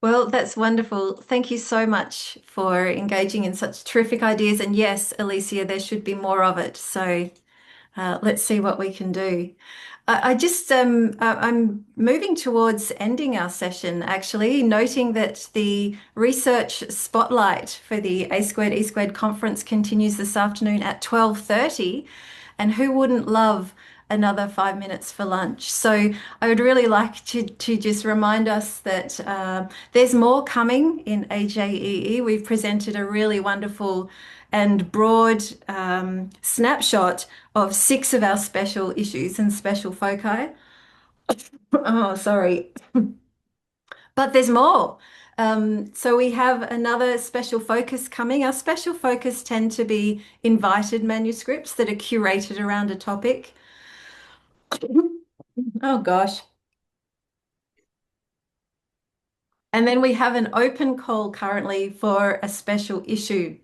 Well, that's wonderful. Thank you so much for engaging in such terrific ideas. And yes, Alicia, there should be more of it. So let's see what we can do. I'm moving towards ending our session, actually, noting that the research spotlight for the A Squared E Squared conference continues this afternoon at 12:30. And who wouldn't love another 5 minutes for lunch? So I would really like to just remind us that there's more coming in AJEE. We've presented a really wonderful and broad snapshot of 6 of our special issues and special foci. Oh, sorry. But there's more. So we have another special focus coming. Our special focus tend to be invited manuscripts that are curated around a topic. Oh gosh. And then we have an open call currently for a special issue.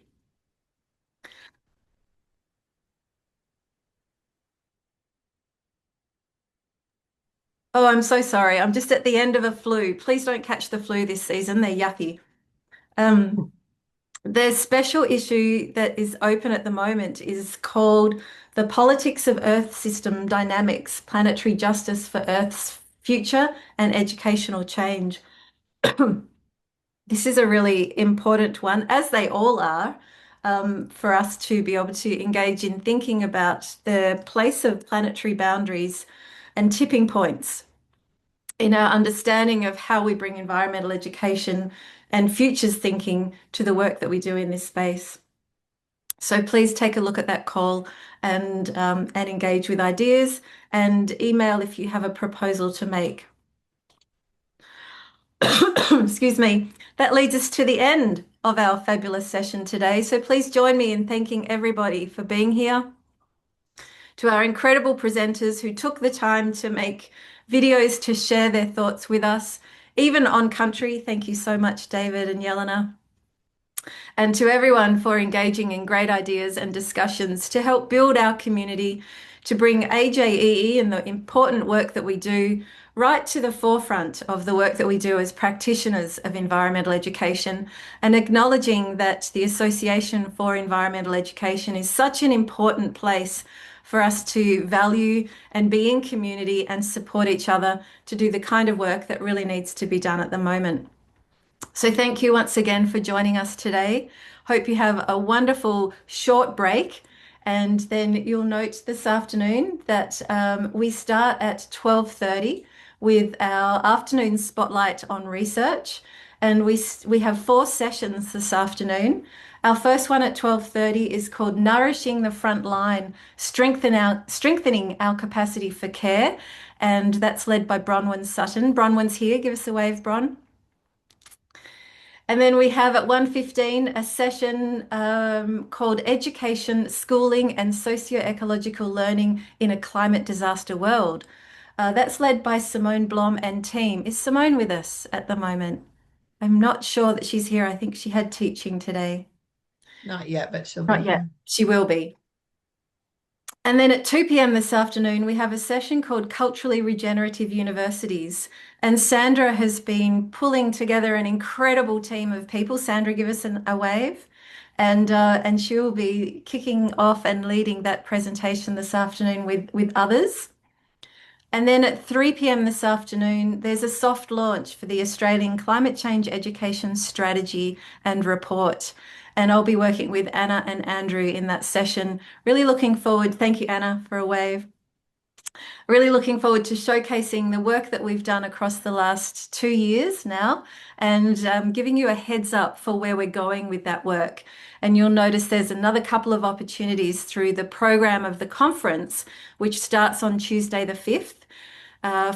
Oh, I'm so sorry. I'm just at the end of a flu. Please don't catch the flu this season. They're yucky. The special issue that is open at the moment is called The Politics of Earth System Dynamics, Planetary Justice for Earth's Future and Educational Change. This is a really important one, as they all are, for us to be able to engage in thinking about the place of planetary boundaries and tipping points in our understanding of how we bring environmental education and futures thinking to the work that we do in this space. So please take a look at that call and engage with ideas, and email if you have a proposal to make. Excuse me. That leads us to the end of our fabulous session today. So please join me in thanking everybody for being here. To our incredible presenters who took the time to make videos to share their thoughts with us, even on country. Thank you so much, David and Yelena. And to everyone for engaging in great ideas and discussions to help build our community, to bring AJEE and the important work that we do right to the forefront of the work that we do as practitioners of environmental education, and acknowledging that the Association for Environmental Education is such an important place for us to value and be in community and support each other to do the kind of work that really needs to be done at the moment. So thank you once again for joining us today. Hope you have a wonderful short break. And then you'll note this afternoon that we start at 12:30 with our afternoon spotlight on research. And we have 4 sessions this afternoon. Our first one at 12:30 is called Nourishing the Front Line, Strengthening Our Capacity for Care. And that's led by Bronwyn Sutton. Bronwyn's here. Give us a wave, Bron. And then we have at 1:15 a session called Education, Schooling and Socio-Ecological Learning in a Climate Disaster World. That's led by Simone Blom and team. Is Simone with us at the moment? I'm not sure that she's here. I think she had teaching today. Not yet, but she'll be Not yet. here. She will be. And then at 2 p.m. this afternoon, we have a session called Culturally Regenerative Universities. And Sandra has been pulling together an incredible team of people. Sandra, give us a wave. And she will be kicking off and leading that presentation this afternoon with others. And then at 3 p.m. this afternoon, there's a soft launch for the Australian Climate Change Education Strategy and Report. And I'll be working with Anna and Andrew in that session. Really looking forward. Thank you, Anna, for a wave. Really looking forward to showcasing the work that we've done across the last 2 years now, and giving you a heads up for where we're going with that work. And you'll notice there's another couple of opportunities through the program of the conference, which starts on Tuesday the 5th.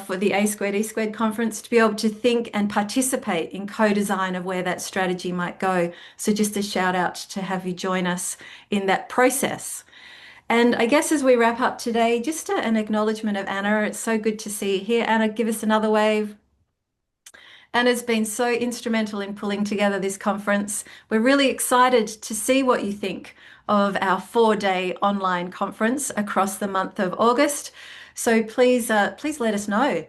For the A²E² conference, to be able to think and participate in co-design of where that strategy might go. So just a shout out to have you join us in that process. And I guess as we wrap up today, just an acknowledgement of Anna. It's so good to see you here. Anna, give us another wave. Anna's been so instrumental in pulling together this conference. We're really excited to see what you think of our 4-day online conference across the month of August. So please let us know.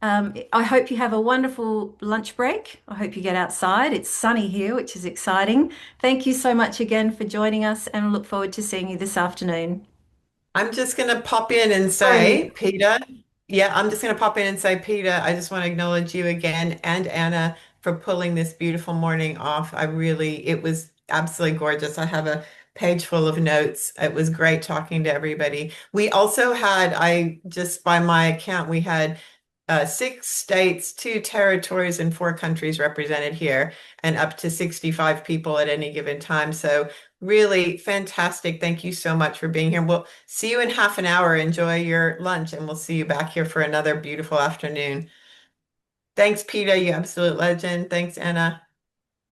I hope you have a wonderful lunch break. I hope you get outside. It's sunny here, which is exciting. Thank you so much again for joining us, and we look forward to seeing you this afternoon. I'm just going to pop in and say, Peter, I'm just going to pop in and say, Peter, I just want to acknowledge you again and Anna for pulling this beautiful morning off. It was absolutely gorgeous. I have a page full of notes. It was great talking to everybody. We also had, by my count, we had 6 states, 2 territories, and 4 countries represented here, and up to 65 people at any given time. So really fantastic. Thank you so much for being here. We'll see you in half an hour. Enjoy your lunch, and we'll see you back here for another beautiful afternoon. Thanks, Peter, you absolute legend. Thanks, Anna.